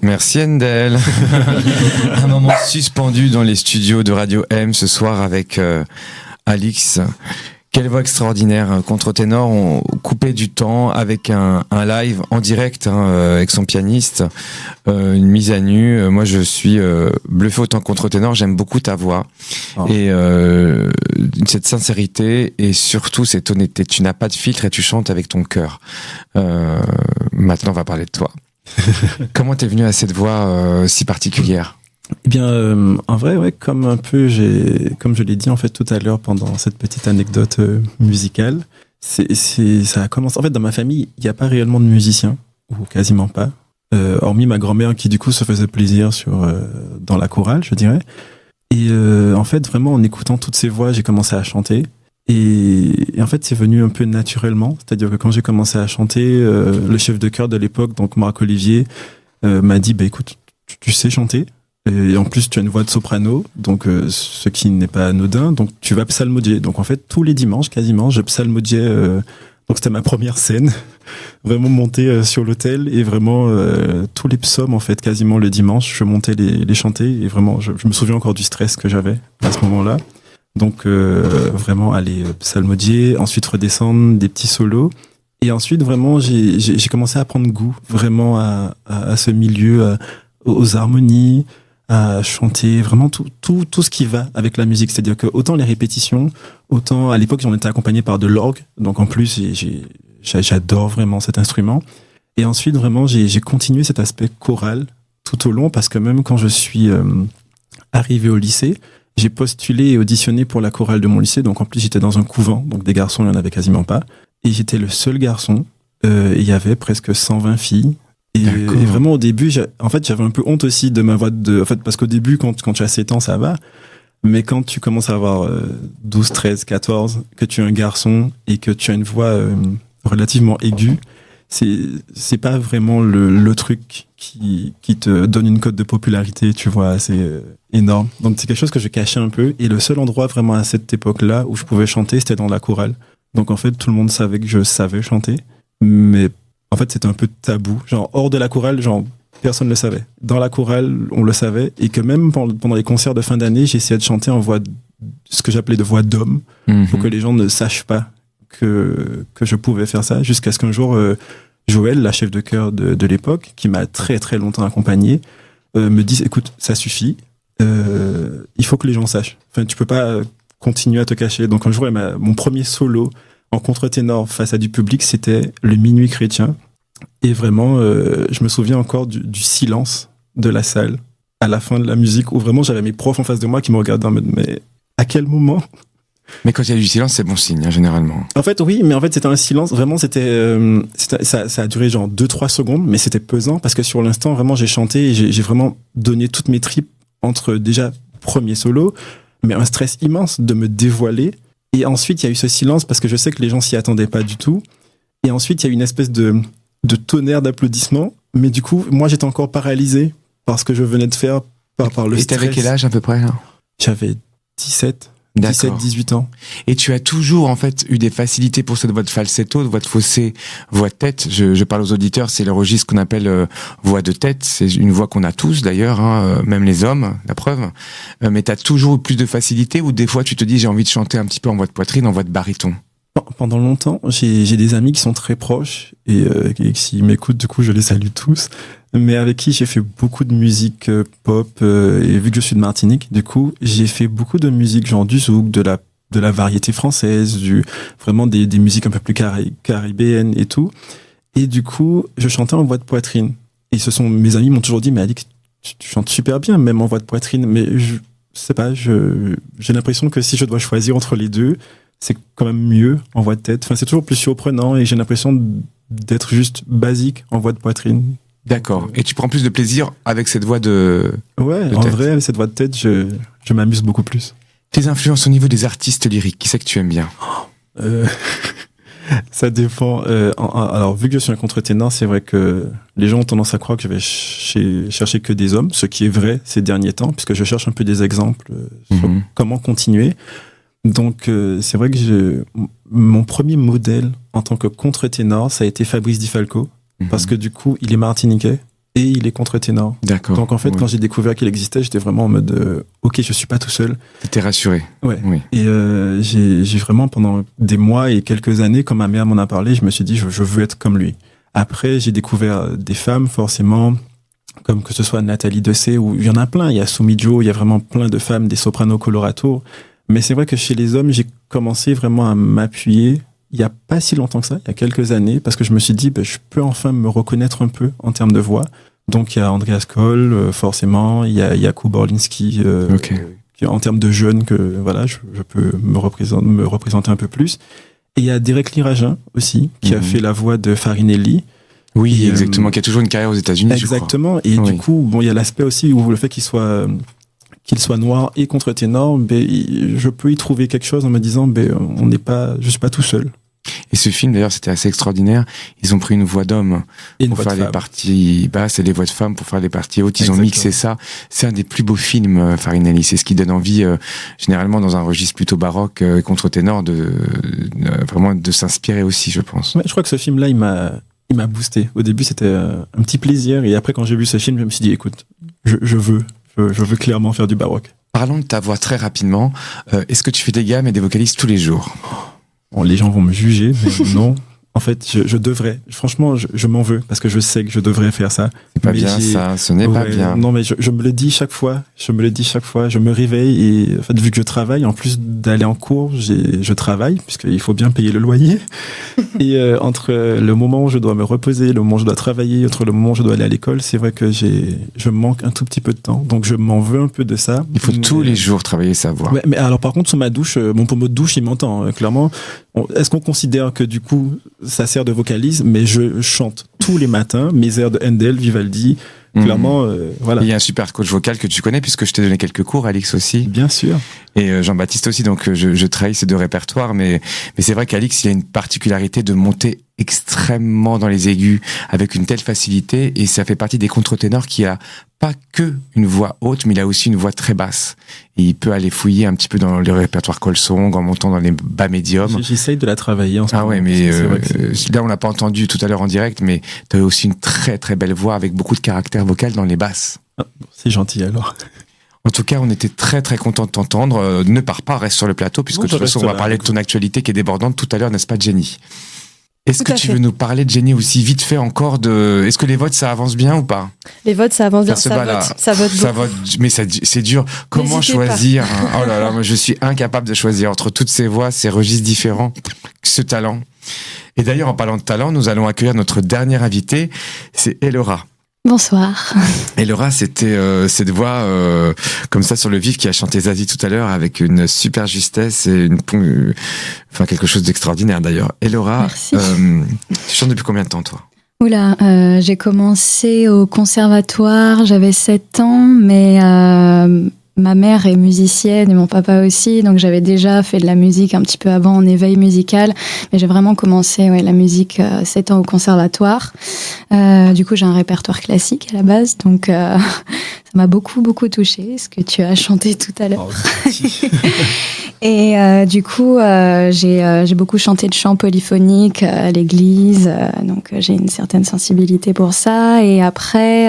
S2: Merci Endel. Un moment suspendu dans les studios de Radio M ce soir avec Alix. Quelle voix extraordinaire, contre-ténor, coupé du temps avec un live en direct avec son pianiste, une mise à nu. Moi, je suis bluffé autant que contre-ténor. J'aime beaucoup ta voix et cette sincérité et surtout cette honnêteté. Tu n'as pas de filtre et tu chantes avec ton cœur. Maintenant, on va parler de toi. Comment t'es venu à cette voix si particulière?
S6: Eh bien, en vrai, ouais, comme je l'ai dit en fait tout à l'heure pendant cette petite anecdote musicale, ça a commencé. En fait, dans ma famille, il n'y a pas réellement de musiciens ou quasiment pas, hormis ma grand-mère qui du coup se faisait plaisir dans la chorale, je dirais. Et en fait, vraiment en écoutant toutes ces voix, j'ai commencé à chanter. Et en fait, c'est venu un peu naturellement. C'est-à-dire que quand j'ai commencé à chanter, le chef de chœur de l'époque, donc Marc Olivier, m'a dit, écoute, tu sais chanter. Et en plus, tu as une voix de soprano, donc ce qui n'est pas anodin. Donc, tu vas psalmodier. Donc, en fait, tous les dimanches, quasiment, je psalmodiais. Donc, c'était ma première scène. Vraiment monter sur l'autel et vraiment tous les psaumes, en fait, quasiment le dimanche, je montais les chanter. Et vraiment, je me souviens encore du stress que j'avais à ce moment-là. Donc, vraiment aller psalmodier, ensuite redescendre, des petits solos. Et ensuite, vraiment, j'ai commencé à prendre goût vraiment à ce milieu, aux harmonies, à chanter vraiment tout ce qui va avec la musique. C'est-à-dire que autant les répétitions, autant à l'époque, j'en étais accompagné par de l'orgue. Donc, en plus, j'adore vraiment cet instrument. Et ensuite, vraiment, j'ai continué cet aspect choral tout au long parce que même quand je suis arrivé au lycée, j'ai postulé et auditionné pour la chorale de mon lycée. Donc, en plus, j'étais dans un couvent. Donc, des garçons, il n'y en avait quasiment pas. Et j'étais le seul garçon. Il y avait presque 120 filles. Et vraiment, au début, j'avais un peu honte aussi de ma voix parce qu'au début, quand tu as 7 ans, ça va. Mais quand tu commences à avoir 12, 13, 14, que tu es un garçon et que tu as une voix relativement aiguë, c'est pas vraiment le truc qui te donne une cote de popularité, tu vois, assez énorme. Donc, c'est quelque chose que je cachais un peu. Et le seul endroit vraiment à cette époque-là où je pouvais chanter, c'était dans la chorale. Donc, en fait, tout le monde savait que je savais chanter. Mais en fait, c'était un peu tabou. Genre, hors de la chorale, personne ne le savait. Dans la chorale, on le savait. Et que même pendant les concerts de fin d'année, j'essayais de chanter en voix, ce que j'appelais de voix d'homme, pour que les gens ne sachent pas que je pouvais faire ça. Jusqu'à ce qu'un jour, Joël, la chef de chœur de l'époque, qui m'a très très longtemps accompagné, me dise, écoute, ça suffit. Il faut que les gens sachent. Enfin, tu peux pas continuer à te cacher. Donc un jour, mon premier solo en contre-ténor face à du public, c'était le Minuit chrétien. Et vraiment, je me souviens encore du silence de la salle à la fin de la musique, où vraiment j'avais mes profs en face de moi qui me regardaient en mode, mais à quel moment?
S2: Mais quand il y a du silence, c'est bon signe, hein, généralement.
S6: En fait, oui, mais en fait, c'était un silence. Vraiment, ça a duré genre 2-3 secondes, mais c'était pesant parce que sur l'instant, vraiment, j'ai chanté et j'ai vraiment donné toutes mes tripes entre déjà premier solo, mais un stress immense de me dévoiler. Et ensuite, il y a eu ce silence parce que je sais que les gens s'y attendaient pas du tout. Et ensuite, il y a eu une espèce de tonnerre d'applaudissements. Mais du coup, moi, j'étais encore paralysé par ce que je venais de faire, par le stress.
S2: Et t'avais quel âge à peu près là?
S6: J'avais 17-18 ans.
S2: Et tu as toujours en fait eu des facilités pour cette voix de falsetto, de voix de fossé, voix de tête. Je parle aux auditeurs, c'est le registre qu'on appelle voix de tête. C'est une voix qu'on a tous d'ailleurs, hein, même les hommes, la preuve. Mais tu as toujours eu plus de facilité ou des fois tu te dis j'ai envie de chanter un petit peu en voix de poitrine, en voix de baryton?
S6: Pendant longtemps, j'ai des amis qui sont très proches et qui m'écoutent, du coup je les salue tous, mais avec qui j'ai fait beaucoup de musique pop et vu que je suis de Martinique, du coup j'ai fait beaucoup de musique genre du zouk, de la variété française, vraiment des musiques un peu plus caribéennes et tout. Et du coup, je chantais en voix de poitrine. Et mes amis m'ont toujours dit, mais Alix, tu chantes super bien, même en voix de poitrine. Mais je sais pas, j'ai l'impression que si je dois choisir entre les deux, c'est quand même mieux en voix de tête. Enfin, c'est toujours plus surprenant et j'ai l'impression d'être juste basique en voix de poitrine.
S2: D'accord. Et tu prends plus de plaisir avec cette voix de
S6: Ouais, en vrai, avec cette voix de tête, je m'amuse beaucoup plus.
S2: Tes influences au niveau des artistes lyriques, qui c'est que tu aimes bien?
S6: Ça dépend. Alors, vu que je suis un contre-ténor, c'est vrai que les gens ont tendance à croire que je vais chercher que des hommes, ce qui est vrai ces derniers temps, puisque je cherche un peu des exemples sur comment continuer. Donc, c'est vrai que mon premier modèle en tant que contre-ténor, ça a été Fabrice Di Falco, parce que du coup, il est martiniquais et il est contre-ténor.
S2: D'accord.
S6: Donc, en fait, quand j'ai découvert qu'il existait, j'étais vraiment en mode ok, je suis pas tout seul.
S2: T'étais rassuré.
S6: Ouais.
S2: Oui.
S6: Et j'ai vraiment, pendant des mois et quelques années, quand ma mère m'en a parlé, je me suis dit, je veux être comme lui. Après, j'ai découvert des femmes, forcément, comme que ce soit Nathalie Dessay, ou il y en a plein. Il y a Soumi Jo, il y a vraiment plein de femmes, des sopranos colorato. Mais c'est vrai que chez les hommes, j'ai commencé vraiment à m'appuyer il n'y a pas si longtemps que ça, il y a quelques années, parce que je me suis dit, je peux enfin me reconnaître un peu en termes de voix. Donc il y a Andreas Koll, forcément, il y a Jakub Orlinski, en termes de jeunes, que voilà, je peux me représenter un peu plus. Et il y a Derek Liragin aussi, qui a fait la voix de Farinelli.
S2: Oui, exactement, qui a toujours une carrière aux États-Unis.
S6: Exactement, et du coup, il y a l'aspect aussi où le fait qu'il soit qu'il soit noir et contre-ténor, je peux y trouver quelque chose en me disant, je suis pas tout seul.
S2: Et ce film, d'ailleurs, c'était assez extraordinaire. Ils ont pris une voix d'homme pour faire les parties basses et les voix de femmes pour faire les parties hautes. Ils ont mixé ça. C'est un des plus beaux films, Farinelli. C'est ce qui donne envie, généralement, dans un registre plutôt baroque, contre-ténor, vraiment de s'inspirer aussi, je pense.
S6: Ouais, je crois que ce film-là, il m'a boosté. Au début, c'était un petit plaisir. Et après, quand j'ai vu ce film, je me suis dit, écoute, je veux clairement faire du baroque.
S2: Parlons de ta voix très rapidement. Est-ce que tu fais des gammes et des vocalises tous les jours?
S6: Bon, les gens vont me juger, mais non. En fait, je devrais. Franchement, je m'en veux parce que je sais que je devrais faire ça.
S2: C'est pas bien ça, ce n'est pas bien.
S6: Non, mais je me le dis chaque fois. Je me réveille et en fait, vu que je travaille, en plus d'aller en cours, je travaille puisqu'il faut bien payer le loyer. Et entre le moment où je dois me reposer, le moment où je dois travailler, entre le moment où je dois aller à l'école, c'est vrai que je manque un tout petit peu de temps. Donc je m'en veux un peu de ça.
S2: Il faut tous les jours travailler sa voix.
S6: Ouais, mais alors par contre, sous ma douche, mon pommeau de douche, il m'entend clairement. Est-ce qu'on considère que du coup ça sert de vocalise? Mais je chante tous les matins mes airs de Handel, Vivaldi, clairement, voilà.
S2: Il y a un super coach vocal que tu connais puisque je t'ai donné quelques cours, Alix aussi.
S6: Bien sûr.
S2: Et Jean-Baptiste aussi, donc je trahis ces deux répertoires, mais c'est vrai qu'Alix, il a une particularité de monter extrêmement dans les aigus avec une telle facilité, et ça fait partie des contre-ténors qui a pas que une voix haute, mais il a aussi une voix très basse. Et il peut aller fouiller un petit peu dans le répertoire Colsong en montant dans les bas médiums.
S6: J'essaye de la travailler en ce moment.
S2: Ah ouais, mais là on l'a pas entendu tout à l'heure en direct, mais tu as aussi une très très belle voix avec beaucoup de caractère vocal dans les basses.
S6: Ah, c'est gentil alors.
S2: En tout cas, on était très très contents de t'entendre. Ne pars pas, reste sur le plateau, puisque de toute façon on va parler de ton actualité qui est débordante tout à l'heure, n'est-ce pas, Jenny? Est-ce que tu veux nous parler de Jenny aussi vite fait encore est-ce que les votes ça avance bien ou pas?
S3: Les votes ça avance bien, ça vote beaucoup.
S2: Mais c'est dur. Comment choisir? Oh là là, moi je suis incapable de choisir entre toutes ces voix, ces registres différents, ce talent. Et d'ailleurs, en parlant de talent, nous allons accueillir notre dernière invitée, c'est Elora.
S7: Bonsoir.
S2: Elora, c'était cette voix comme ça sur le vif qui a chanté Zazie tout à l'heure avec une super justesse et quelque chose d'extraordinaire d'ailleurs. Elora, tu chantes depuis combien de temps toi?
S7: Oula, j'ai commencé au conservatoire, j'avais 7 ans, mais ma mère est musicienne et mon papa aussi, donc j'avais déjà fait de la musique un petit peu avant en éveil musical, mais j'ai vraiment commencé la musique 7 ans au conservatoire. Du coup, j'ai un répertoire classique à la base, donc ça m'a beaucoup touchée, ce que tu as chanté tout à l'heure. Oh, et du coup, j'ai beaucoup chanté de chants polyphoniques à l'église, donc j'ai une certaine sensibilité pour ça. Et après,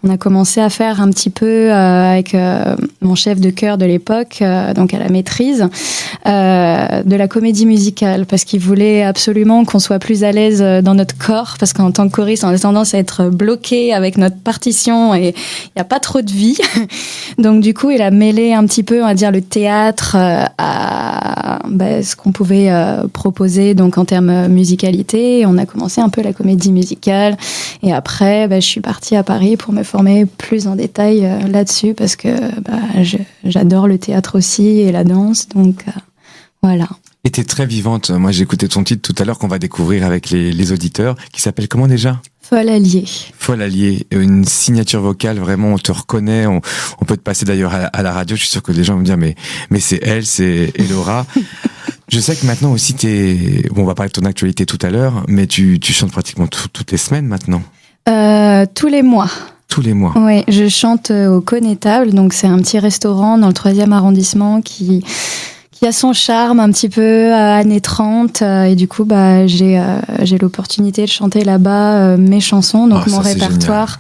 S7: on a commencé à faire un petit peu avec mon chef de chœur de l'époque, donc à la maîtrise, de la comédie musicale, parce qu'il voulait absolument qu'on soit plus à l'aise dans notre corps, parce qu'en tant que choriste, on a tendance à être bloqué avec notre partition et il n'y a pas trop de vie. Donc du coup, il a mêlé un petit peu, on va dire, le théâtre à ce qu'on pouvait proposer donc en termes musicalité. On a commencé un peu la comédie musicale et après, je suis partie à Paris pour me former plus en détail là-dessus parce que j'adore le théâtre aussi et la danse, donc voilà.
S2: Et t'es très vivante. Moi, j'ai écouté ton titre tout à l'heure qu'on va découvrir avec les auditeurs, qui s'appelle comment déjà?
S7: Folle alliée.
S2: Folle alliée, une signature vocale, vraiment, on te reconnaît, on peut te passer d'ailleurs à la radio, je suis sûr que les gens vont me dire, mais c'est elle, c'est Elora. Je sais que maintenant aussi on va parler de ton actualité tout à l'heure, mais tu chantes pratiquement toutes les semaines maintenant.
S7: Tous les mois.
S2: Tous les mois.
S7: Oui, je chante au Connétable, donc c'est un petit restaurant dans le 3e arrondissement qui a son charme un petit peu années 30 et du coup j'ai l'opportunité de chanter là-bas mes chansons, donc mon répertoire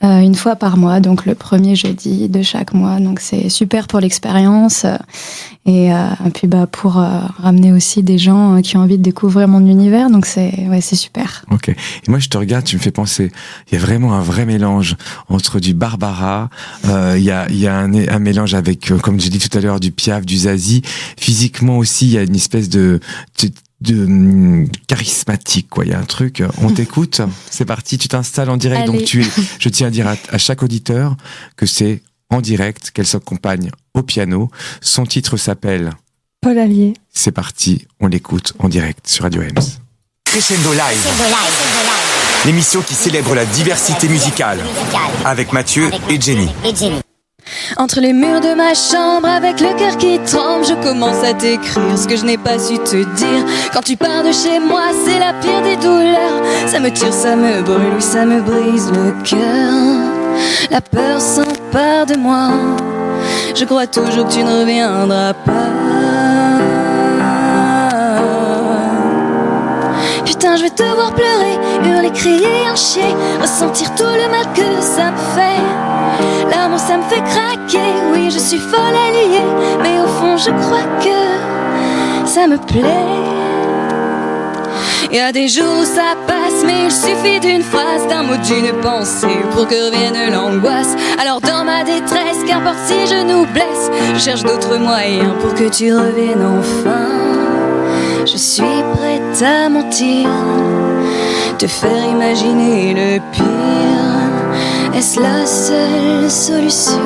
S7: une fois par mois, donc le premier jeudi de chaque mois, donc c'est super pour l'expérience et puis pour ramener aussi des gens qui ont envie de découvrir mon univers, donc c'est super.
S2: Ok. Et moi je te regarde, tu me fais penser, il y a vraiment un vrai mélange entre du Barbara, il y a un mélange avec, comme j'ai dit tout à l'heure, du Piaf, du Zazie. Physiquement aussi, il y a une espèce de charismatique, quoi. Il y a un truc. On t'écoute. C'est parti. Tu t'installes en direct.
S7: Allez.
S2: Donc je tiens à dire à chaque auditeur que c'est en direct, qu'elle s'accompagne au piano. Son titre s'appelle
S3: Paul Allier.
S2: C'est parti. On l'écoute en direct sur Radio Ems.
S1: Crescendo Live. L'émission qui célèbre la diversité musicale. Avec Mathieu et Jenny.
S10: Entre les murs de ma chambre, avec le cœur qui tremble, je commence à t'écrire ce que je n'ai pas su te dire. Quand tu pars de chez moi, c'est la pire des douleurs. Ça me tire, ça me brûle, oui, ça me brise le cœur. La peur s'empare de moi. Je crois toujours que tu ne reviendras pas. Putain, je vais te voir pleurer, hurler, crier, en chier, ressentir tout le mal que ça me fait. L'amour, ça me fait craquer, oui, je suis folle alliée, mais au fond, je crois que ça me plaît. Il y a des jours où ça passe, mais il suffit d'une phrase, d'un mot, d'une pensée pour que revienne l'angoisse. Alors dans ma détresse, qu'importe si je nous blesse, je cherche d'autres moyens pour que tu reviennes enfin. Je suis prête à mentir, te faire imaginer le pire. Est-ce la seule solution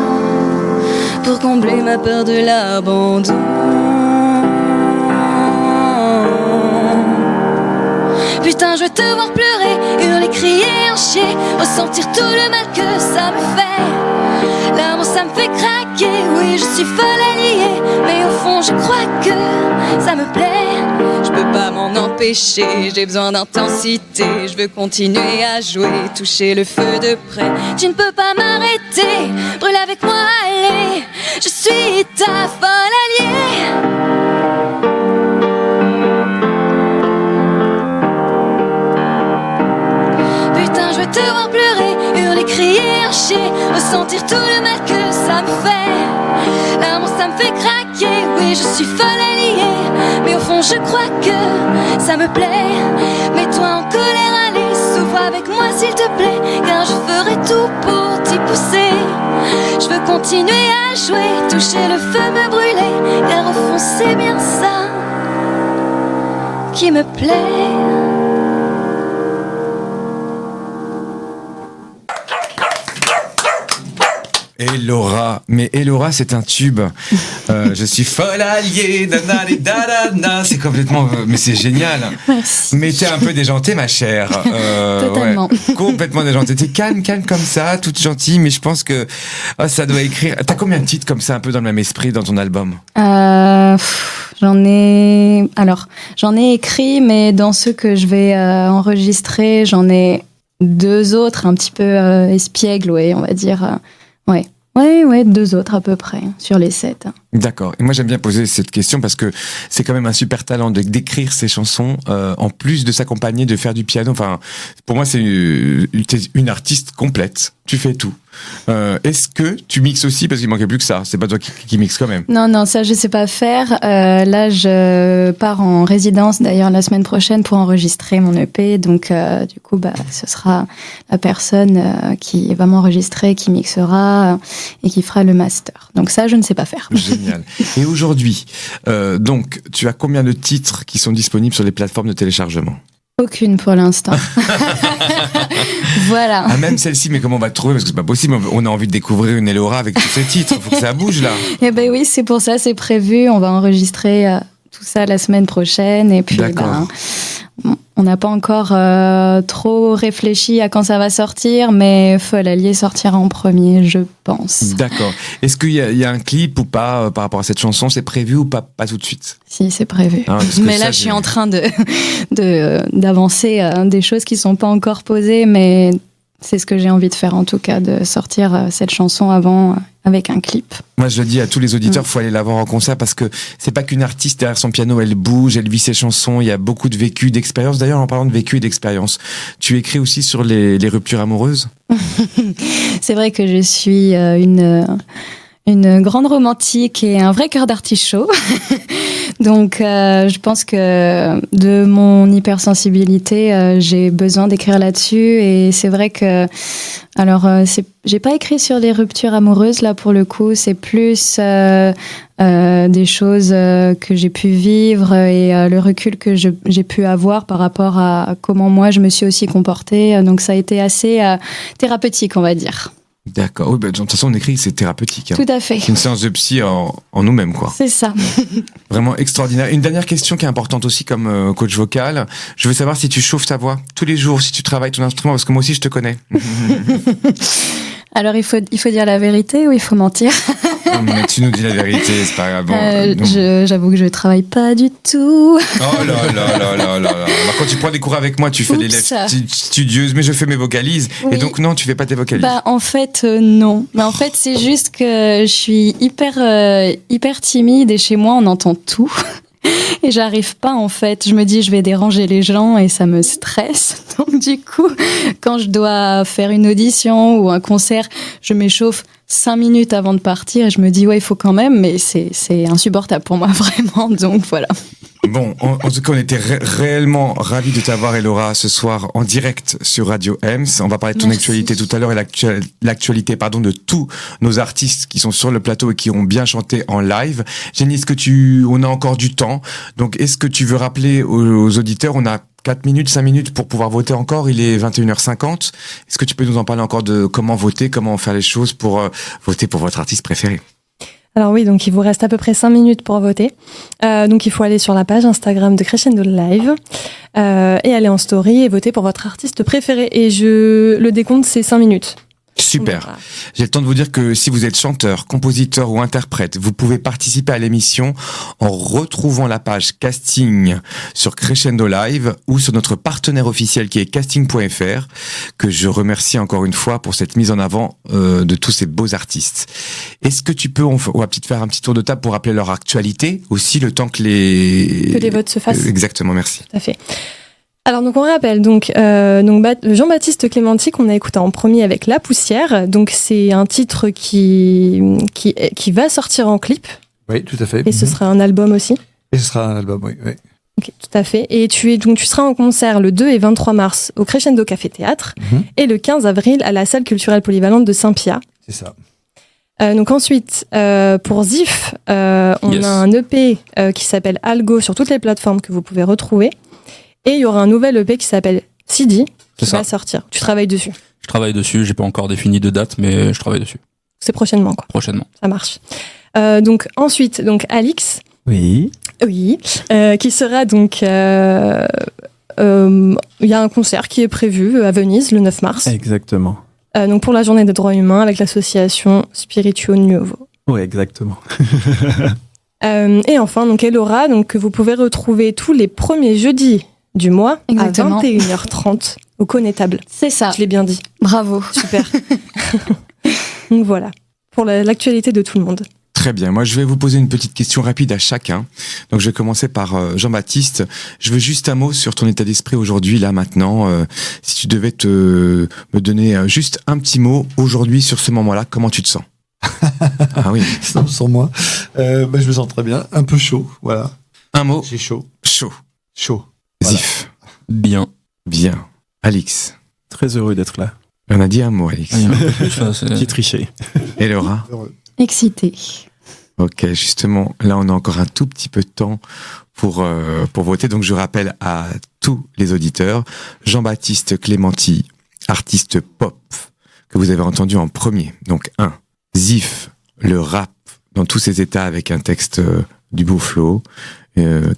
S10: pour combler ma peur de l'abandon? Putain, je veux te voir pleurer, hurler, crier, en chier, ressentir tout le mal que ça me fait. L'amour, ça me fait craquer, oui, je suis folle alliée, mais au fond, je crois que ça me plaît. Je peux pas m'en empêcher, j'ai besoin d'intensité. Je veux continuer à jouer, toucher le feu de près. Tu ne peux pas m'arrêter, brûle avec moi, allez. Je suis ta folle alliée. Putain, je veux te voir pleurer, hurler, crier, chier, ressentir tout le mal que ça me fait. L'amour, ça me fait craquer, oui, je suis folle alliée, mais au fond, je crois que ça me plaît. Mets-toi en colère, allez, souffre avec moi, s'il te plaît, car je ferai tout pour t'y pousser. Je veux continuer à jouer, toucher le feu, me brûler, car au fond, c'est bien ça qui me plaît.
S2: Elora, mais Elora c'est un tube. Je suis folle alliée, c'est complètement, mais c'est génial.
S7: Merci.
S2: Mais t'es un peu déjantée, ma chère.
S7: Totalement.
S2: Ouais, complètement déjantée. T'es calme comme ça, toute gentille, mais je pense que ça doit écrire. T'as combien de titres comme ça, un peu dans le même esprit, dans ton album?
S7: J'en ai écrit, mais dans ceux que je vais enregistrer, j'en ai 2 autres, un petit peu espiègles, ouais, on va dire. Ouais, 2 autres à peu près, sur les 7.
S2: D'accord. Et moi, j'aime bien poser cette question parce que c'est quand même un super talent d'écrire ces chansons, en plus de s'accompagner, de faire du piano. Enfin, pour moi, t'es une artiste complète. Tu fais tout. Est-ce que tu mixes aussi? Parce qu'il manquait plus que ça. C'est pas toi qui mixe quand même.
S7: Non, ça, je sais pas faire. Là, je pars en résidence, d'ailleurs, la semaine prochaine pour enregistrer mon EP. Donc, du coup, ce sera la personne qui va m'enregistrer, qui mixera et qui fera le master. Donc ça, je ne sais pas faire.
S2: Génial. Et aujourd'hui, donc, tu as combien de titres qui sont disponibles sur les plateformes de téléchargement?
S7: Aucune pour l'instant. Voilà.
S2: Ah, même celle-ci, mais comment on va te trouver? Parce que c'est pas possible. On a envie de découvrir une Elora avec tous ces titres. Faut que ça bouge, là.
S7: Eh ben oui, c'est pour ça, c'est prévu. On va enregistrer tout ça la semaine prochaine. Et puis, on n'a pas encore trop réfléchi à quand ça va sortir, mais Folle Alliée sortira en premier, je pense.
S2: D'accord. Est-ce qu'il y a un clip ou pas par rapport à cette chanson? C'est prévu ou pas tout de suite?
S7: Si, c'est prévu.
S2: Ah,
S7: mais là, je suis en train d'avancer des choses qui sont pas encore posées, mais c'est ce que j'ai envie de faire en tout cas, de sortir cette chanson avant avec un clip.
S2: Moi, je le dis à tous les auditeurs, faut aller la voir en concert parce que c'est pas qu'une artiste derrière son piano, elle bouge, elle vit ses chansons, il y a beaucoup de vécu, d'expérience. D'ailleurs, en parlant de vécu et d'expérience, tu écris aussi sur les ruptures amoureuses?
S7: C'est vrai que je suis une grande romantique et un vrai cœur d'artichaut. Donc, je pense que de mon hypersensibilité, j'ai besoin d'écrire là-dessus. Et c'est vrai que, alors, j'ai pas écrit sur les ruptures amoureuses là pour le coup. C'est plus des choses que j'ai pu vivre et le recul que j'ai pu avoir par rapport à comment moi je me suis aussi comportée. Donc, ça a été assez thérapeutique, on va dire.
S2: D'accord. Oui, de toute façon, on écrit, c'est thérapeutique.
S7: Tout à fait.
S2: C'est une séance de psy en nous-mêmes, quoi.
S7: C'est ça.
S2: Vraiment extraordinaire. Une dernière question qui est importante aussi comme coach vocal. Je veux savoir si tu chauffes ta voix tous les jours, si tu travailles ton instrument, parce que moi aussi, je te connais.
S7: Alors, il faut dire la vérité ou il faut mentir?
S2: Non, mais tu nous dis la vérité, c'est pas grave. Bon,
S7: J'avoue que je travaille pas du tout.
S2: Oh là là là là là là. Bah, quand tu prends des cours avec moi, tu fais l'élève studieuse, mais je fais mes vocalises.
S7: Oui.
S2: Et donc, non, tu fais pas tes vocalises.
S7: Bah, en fait, non. Mais en fait, c'est juste que je suis hyper timide et chez moi, on entend tout. Et j'arrive pas, en fait. Je me dis, je vais déranger les gens et ça me stresse. Donc, du coup, quand je dois faire une audition ou un concert, je m'échauffe 5 minutes avant de partir et je me dis, ouais, il faut quand même, mais c'est insupportable pour moi, vraiment. Donc, voilà.
S2: Bon, en tout cas, on était réellement ravis de t'avoir, Elora, ce soir en direct sur Radio Ems. On va parler de ton actualité tout à l'heure et l'actualité, de tous nos artistes qui sont sur le plateau et qui ont bien chanté en live. Jenny, on a encore du temps. Donc, est-ce que tu veux rappeler aux auditeurs, on a 4 minutes, 5 minutes pour pouvoir voter encore. Il est 21h50. Est-ce que tu peux nous en parler encore de comment voter, comment faire les choses pour voter pour votre artiste préféré?
S3: Alors oui, donc il vous reste à peu près 5 minutes pour voter. Donc il faut aller sur la page Instagram de Crescendo Live et aller en story et voter pour votre artiste préféré. Et le décompte, c'est 5 minutes.
S2: Super.
S3: Voilà.
S2: J'ai le temps de vous dire que si vous êtes chanteur, compositeur ou interprète, vous pouvez participer à l'émission en retrouvant la page casting sur Crescendo Live ou sur notre partenaire officiel qui est casting.fr, que je remercie encore une fois pour cette mise en avant de tous ces beaux artistes. Est-ce que tu peux, on va peut-être faire un petit tour de table pour rappeler leur actualité aussi, le temps que les
S3: votes se fassent.
S2: Exactement, merci.
S3: Tout à fait. Alors donc on rappelle Jean-Baptiste Clémenti qu'on a écouté en premier avec La Poussière. Donc c'est un titre qui va sortir en clip.
S4: Oui, tout à fait.
S3: Et ce sera un album aussi.
S4: Et ce sera un album, oui.
S3: Ok, tout à fait. Et tu seras en concert le 2 et 23 mars au Crescendo Café Théâtre et le 15 avril à la salle culturelle polyvalente de Saint-Pia.
S4: C'est ça.
S3: Donc ensuite, pour Zif, on a un EP qui s'appelle Algo sur toutes les plateformes que vous pouvez retrouver. Et il y aura un nouvel EP qui s'appelle CD qui va sortir. Tu travailles dessus?
S5: Je travaille dessus, j'ai pas encore défini de date, mais je travaille dessus.
S3: C'est prochainement, quoi.
S5: Prochainement.
S3: Ça marche. Donc ensuite, Alix.
S6: Oui.
S3: Oui. Qui sera donc... il y a un concert qui est prévu à Venise le 9 mars.
S6: Exactement.
S3: Donc pour la journée des droits humains avec l'association Spirituo Nuovo.
S6: Oui, exactement.
S3: Et enfin, Elora, que vous pouvez retrouver tous les premiers jeudis du mois. Exactement. À 21h30 au Connétable.
S7: C'est ça.
S3: Je l'ai bien dit.
S7: Bravo.
S3: Super. Donc voilà, pour l'actualité de tout le monde.
S2: Très bien. Moi, je vais vous poser une petite question rapide à chacun. Donc, je vais commencer par Jean-Baptiste. Je veux juste un mot sur ton état d'esprit aujourd'hui, là, maintenant. Si tu devais me donner juste un petit mot aujourd'hui sur ce moment-là, comment tu te sens? Ah oui.
S4: Sans moi. Je me sens très bien. Un peu chaud, voilà.
S2: Un mot.
S4: J'ai chaud.
S2: Chaud.
S4: Voilà.
S2: Zif.
S5: Bien.
S2: Alix.
S6: Très heureux d'être là.
S2: On a dit un mot, Alix.
S6: J'ai triché.
S2: Et Laura?
S7: Excité.
S2: Ok, justement, là, on a encore un tout petit peu de temps pour voter. Donc, je rappelle à tous les auditeurs, Jean-Baptiste Clémenti, artiste pop, que vous avez entendu en premier. Donc, Zif, le rap dans tous ses états avec un texte du beau flow,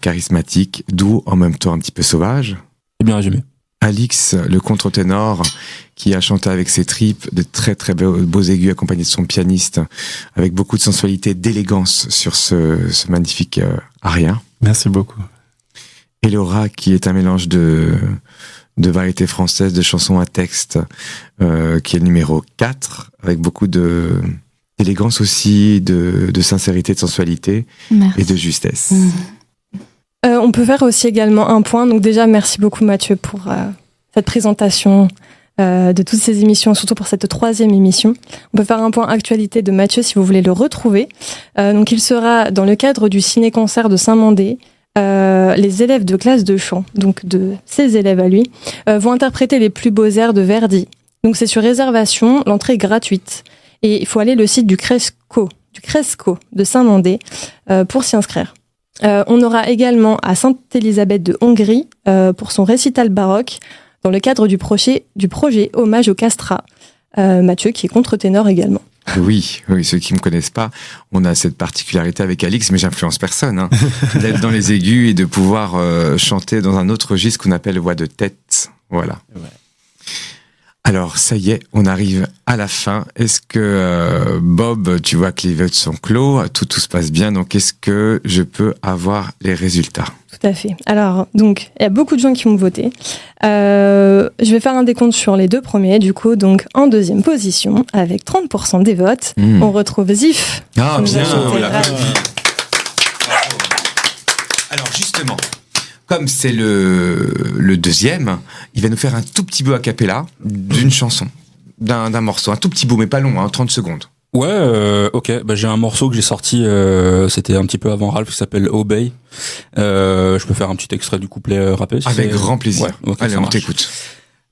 S2: charismatique, doux, en même temps un petit peu sauvage.
S5: C'est bien résumé.
S2: Alix, le contre-ténor, qui a chanté avec ses tripes de très très beaux aigus accompagnés de son pianiste, avec beaucoup de sensualité, d'élégance sur ce magnifique aria.
S6: Merci beaucoup.
S2: Et Laura, qui est un mélange de variété française, de chansons à texte, qui est le numéro 4, avec beaucoup d'élégance aussi, de sincérité, de sensualité.
S7: Merci.
S2: Et de justesse.
S3: On peut faire aussi également un point. Donc déjà, merci beaucoup Mathieu pour cette présentation de toutes ces émissions, surtout pour cette 3e émission. On peut faire un point actualité de Mathieu si vous voulez le retrouver. Donc il sera dans le cadre du ciné-concert de Saint-Mandé. Les élèves de classe de chant, donc de ses élèves à lui, vont interpréter les plus beaux airs de Verdi. Donc c'est sur réservation, l'entrée est gratuite. Et il faut aller le site du Cresco de Saint-Mandé pour s'y inscrire. On aura également à Sainte-Élisabeth de Hongrie pour son récital baroque dans le cadre du projet Hommage au Castrat. Mathieu qui est contre-ténor également.
S2: Oui, ceux qui me connaissent pas, on a cette particularité avec Alix, mais j'influence personne, d'être dans les aigus et de pouvoir chanter dans un autre registre qu'on appelle voix de tête. Voilà. Ouais. Alors, ça y est, on arrive à la fin. Est-ce que, Bob, tu vois que les votes sont clos, tout se passe bien, donc est-ce que je peux avoir les résultats ?
S3: Tout à fait. Alors, donc, il y a beaucoup de gens qui ont voté. Je vais faire un décompte sur les 2 premiers, du coup. Donc, en deuxième position, avec 30% des votes, on retrouve Zif.
S2: Ah, bien, on l'a
S3: ravis.
S2: Alors, justement, comme c'est le deuxième, il va nous faire un tout petit bout a cappella d'une chanson, d'un morceau, un tout petit bout, mais pas long, 30 secondes.
S5: Ouais, ok. Bah, j'ai un morceau que j'ai sorti, c'était un petit peu avant Ralph, qui s'appelle Obey. Je peux faire un petit extrait du couplet rappé. Si
S2: Avec grand plaisir.
S5: Ouais, okay,
S2: allez, on t'écoute.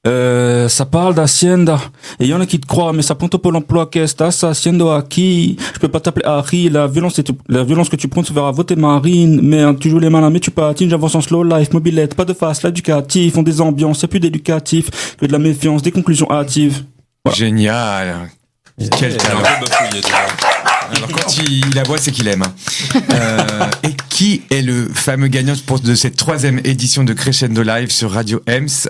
S5: Ça parle d'Hacienda, et il y en a qui te croient, mais ça pointe pour l'emploi, qu'est-ce que ça haciendo aquí? Je peux pas t'appeler Harry, la violence que tu prends, tu verras voter Marine, mais tu joues les malins, mais tu patines, j'avance en slow life, mobilette, pas de face, l'éducatif, on des ambiances, y'a plus d'éducatif, que de la méfiance, des conclusions hâtives. Voilà.
S2: Génial. Quel talent. Alors quand il aboie, c'est qu'il aime. Et qui est le fameux gagnant de cette 3e édition de Crescendo Live sur Radio Ems?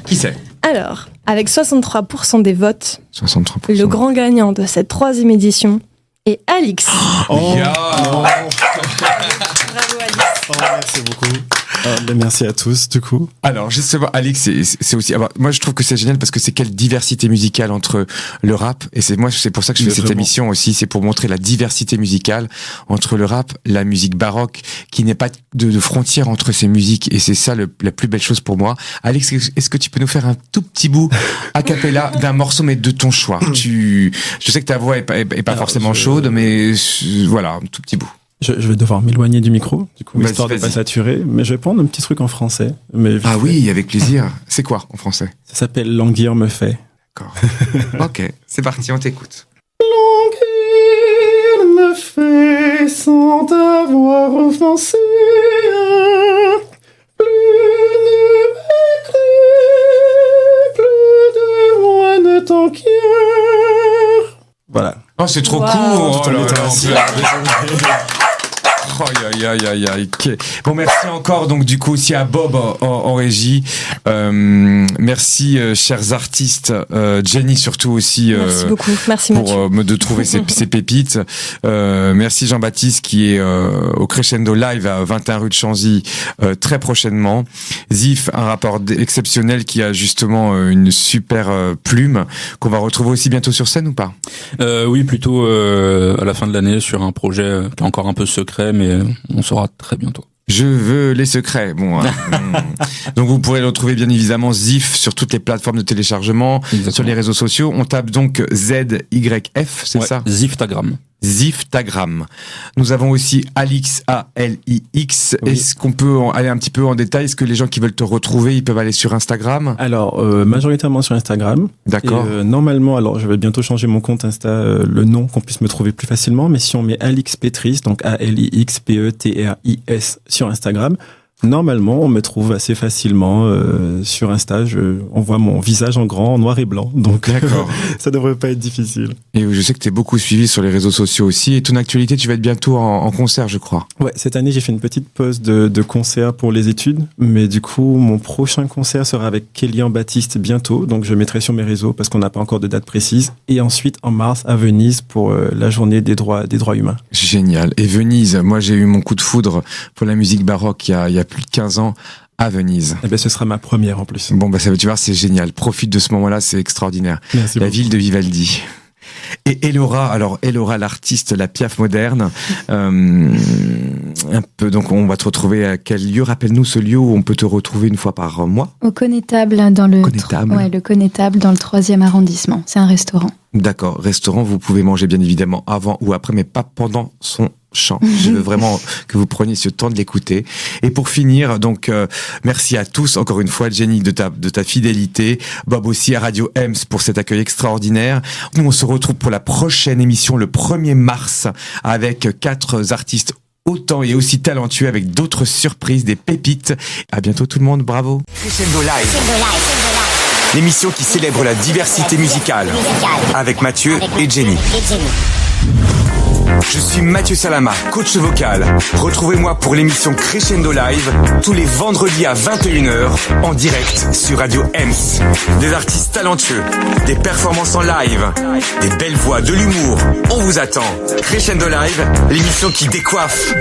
S2: Qui c'est?
S3: Alors, avec 63% des votes,
S2: 63%.
S3: le grand gagnant de cette 3e édition est Alix.
S2: Oh.
S3: Bravo Alix.
S6: Merci beaucoup. Merci à tous, du coup.
S2: Alors, justement, Alix, c'est aussi. Alors, moi, je trouve que c'est génial parce que c'est quelle diversité musicale entre le rap et c'est pour ça que je fais cette émission aussi. C'est pour montrer la diversité musicale entre le rap, la musique baroque, qui n'est pas de frontière entre ces musiques et c'est ça la plus belle chose pour moi. Alix, est-ce que tu peux nous faire un tout petit bout a cappella d'un morceau mais de ton choix? Je sais que ta voix est pas forcément chaude, mais voilà, un tout petit bout.
S6: Je vais devoir m'éloigner du micro, du coup, histoire de pas saturer, mais je vais prendre un petit truc en français.
S2: Ah oui, avec plaisir. C'est quoi en français?
S6: Ça s'appelle Languir me fait.
S2: D'accord. Ok, c'est parti, on t'écoute.
S6: Languir me fait sans t'avoir offensé. Plus ne m'écris, plus de moi ne t'enquiert. Voilà.
S2: Oh, c'est trop court. Oh là là. Oh, aïe. Bon, merci encore donc du coup aussi à Bob en régie. Merci chers artistes, Jenny surtout aussi.
S3: Merci beaucoup. Merci
S2: pour de trouver ces pépites. Merci Jean-Baptiste qui est au Crescendo Live à 21 rue de Chanzy très prochainement. Zif, un rapport exceptionnel qui a justement une super plume qu'on va retrouver aussi bientôt sur scène ou pas?
S5: Oui, plutôt à la fin de l'année sur un projet qui est encore un peu secret, mais on saura très bientôt.
S2: Je veux les secrets. Bon, donc vous pourrez le retrouver bien évidemment Zif sur toutes les plateformes de téléchargement, sur les réseaux sociaux. On tape donc ZYF, c'est ça?
S5: Ziftagram.
S2: Ziftagram. Nous avons aussi Alix, A-L-I-X. Oui. Est-ce qu'on peut aller un petit peu en détail? Est-ce que les gens qui veulent te retrouver, ils peuvent aller sur Instagram?
S6: Alors, majoritairement sur Instagram.
S2: D'accord.
S6: Et, normalement, alors je vais bientôt changer mon compte Insta, le nom, qu'on puisse me trouver plus facilement. Mais si on met Alix Petris, donc A-L-I-X-P-E-T-R-I-S sur Instagram, normalement, on me trouve assez facilement sur Insta. On voit mon visage en grand, en noir et blanc. Donc, ça devrait pas être difficile.
S2: Et je sais que tu es beaucoup suivi sur les réseaux sociaux aussi. Et ton actualité, tu vas être bientôt en concert, je crois.
S6: Ouais, cette année, j'ai fait une petite pause de concert pour les études. Mais du coup, mon prochain concert sera avec Kélian Baptiste bientôt. Donc, je mettrai sur mes réseaux parce qu'on n'a pas encore de date précise. Et ensuite, en mars, à Venise pour la journée des droits humains.
S2: Génial. Et Venise, moi, j'ai eu mon coup de foudre pour la musique baroque il y a plus de 15 ans à Venise.
S6: Eh ben, ce sera ma première en plus.
S2: Bon, ça veut tu voir, c'est génial. Profite de ce moment-là, c'est extraordinaire.
S6: Merci
S2: la
S6: beaucoup.
S2: ville de Vivaldi. Et Elora, l'artiste, la Piaf moderne, un peu, donc on va te retrouver à quel lieu? Rappelle-nous ce lieu où on peut te retrouver une fois par mois.
S7: Au Connétable, dans le Connétable dans le 3e arrondissement. C'est un restaurant.
S2: D'accord, restaurant, vous pouvez manger bien évidemment avant ou après, mais pas pendant son chant. Je veux vraiment que vous preniez ce temps de l'écouter. Et pour finir, donc merci à tous encore une fois, Jenny, de ta fidélité, Bob aussi à Radio Ems pour cet accueil extraordinaire. Nous on se retrouve pour la prochaine émission le 1er mars avec 4 artistes autant et aussi talentueux avec d'autres surprises, des pépites. À bientôt tout le monde, bravo. Crescendo Live. L'émission qui célèbre la diversité musicale avec Mathieu et Jenny.
S1: Je suis Mathieu Salama, coach vocal. Retrouvez-moi pour l'émission Crescendo Live tous les vendredis à 21h en direct sur Radio Ems. Des artistes talentueux, des performances en live, des belles voix, de l'humour. On vous attend. Crescendo Live, l'émission qui décoiffe.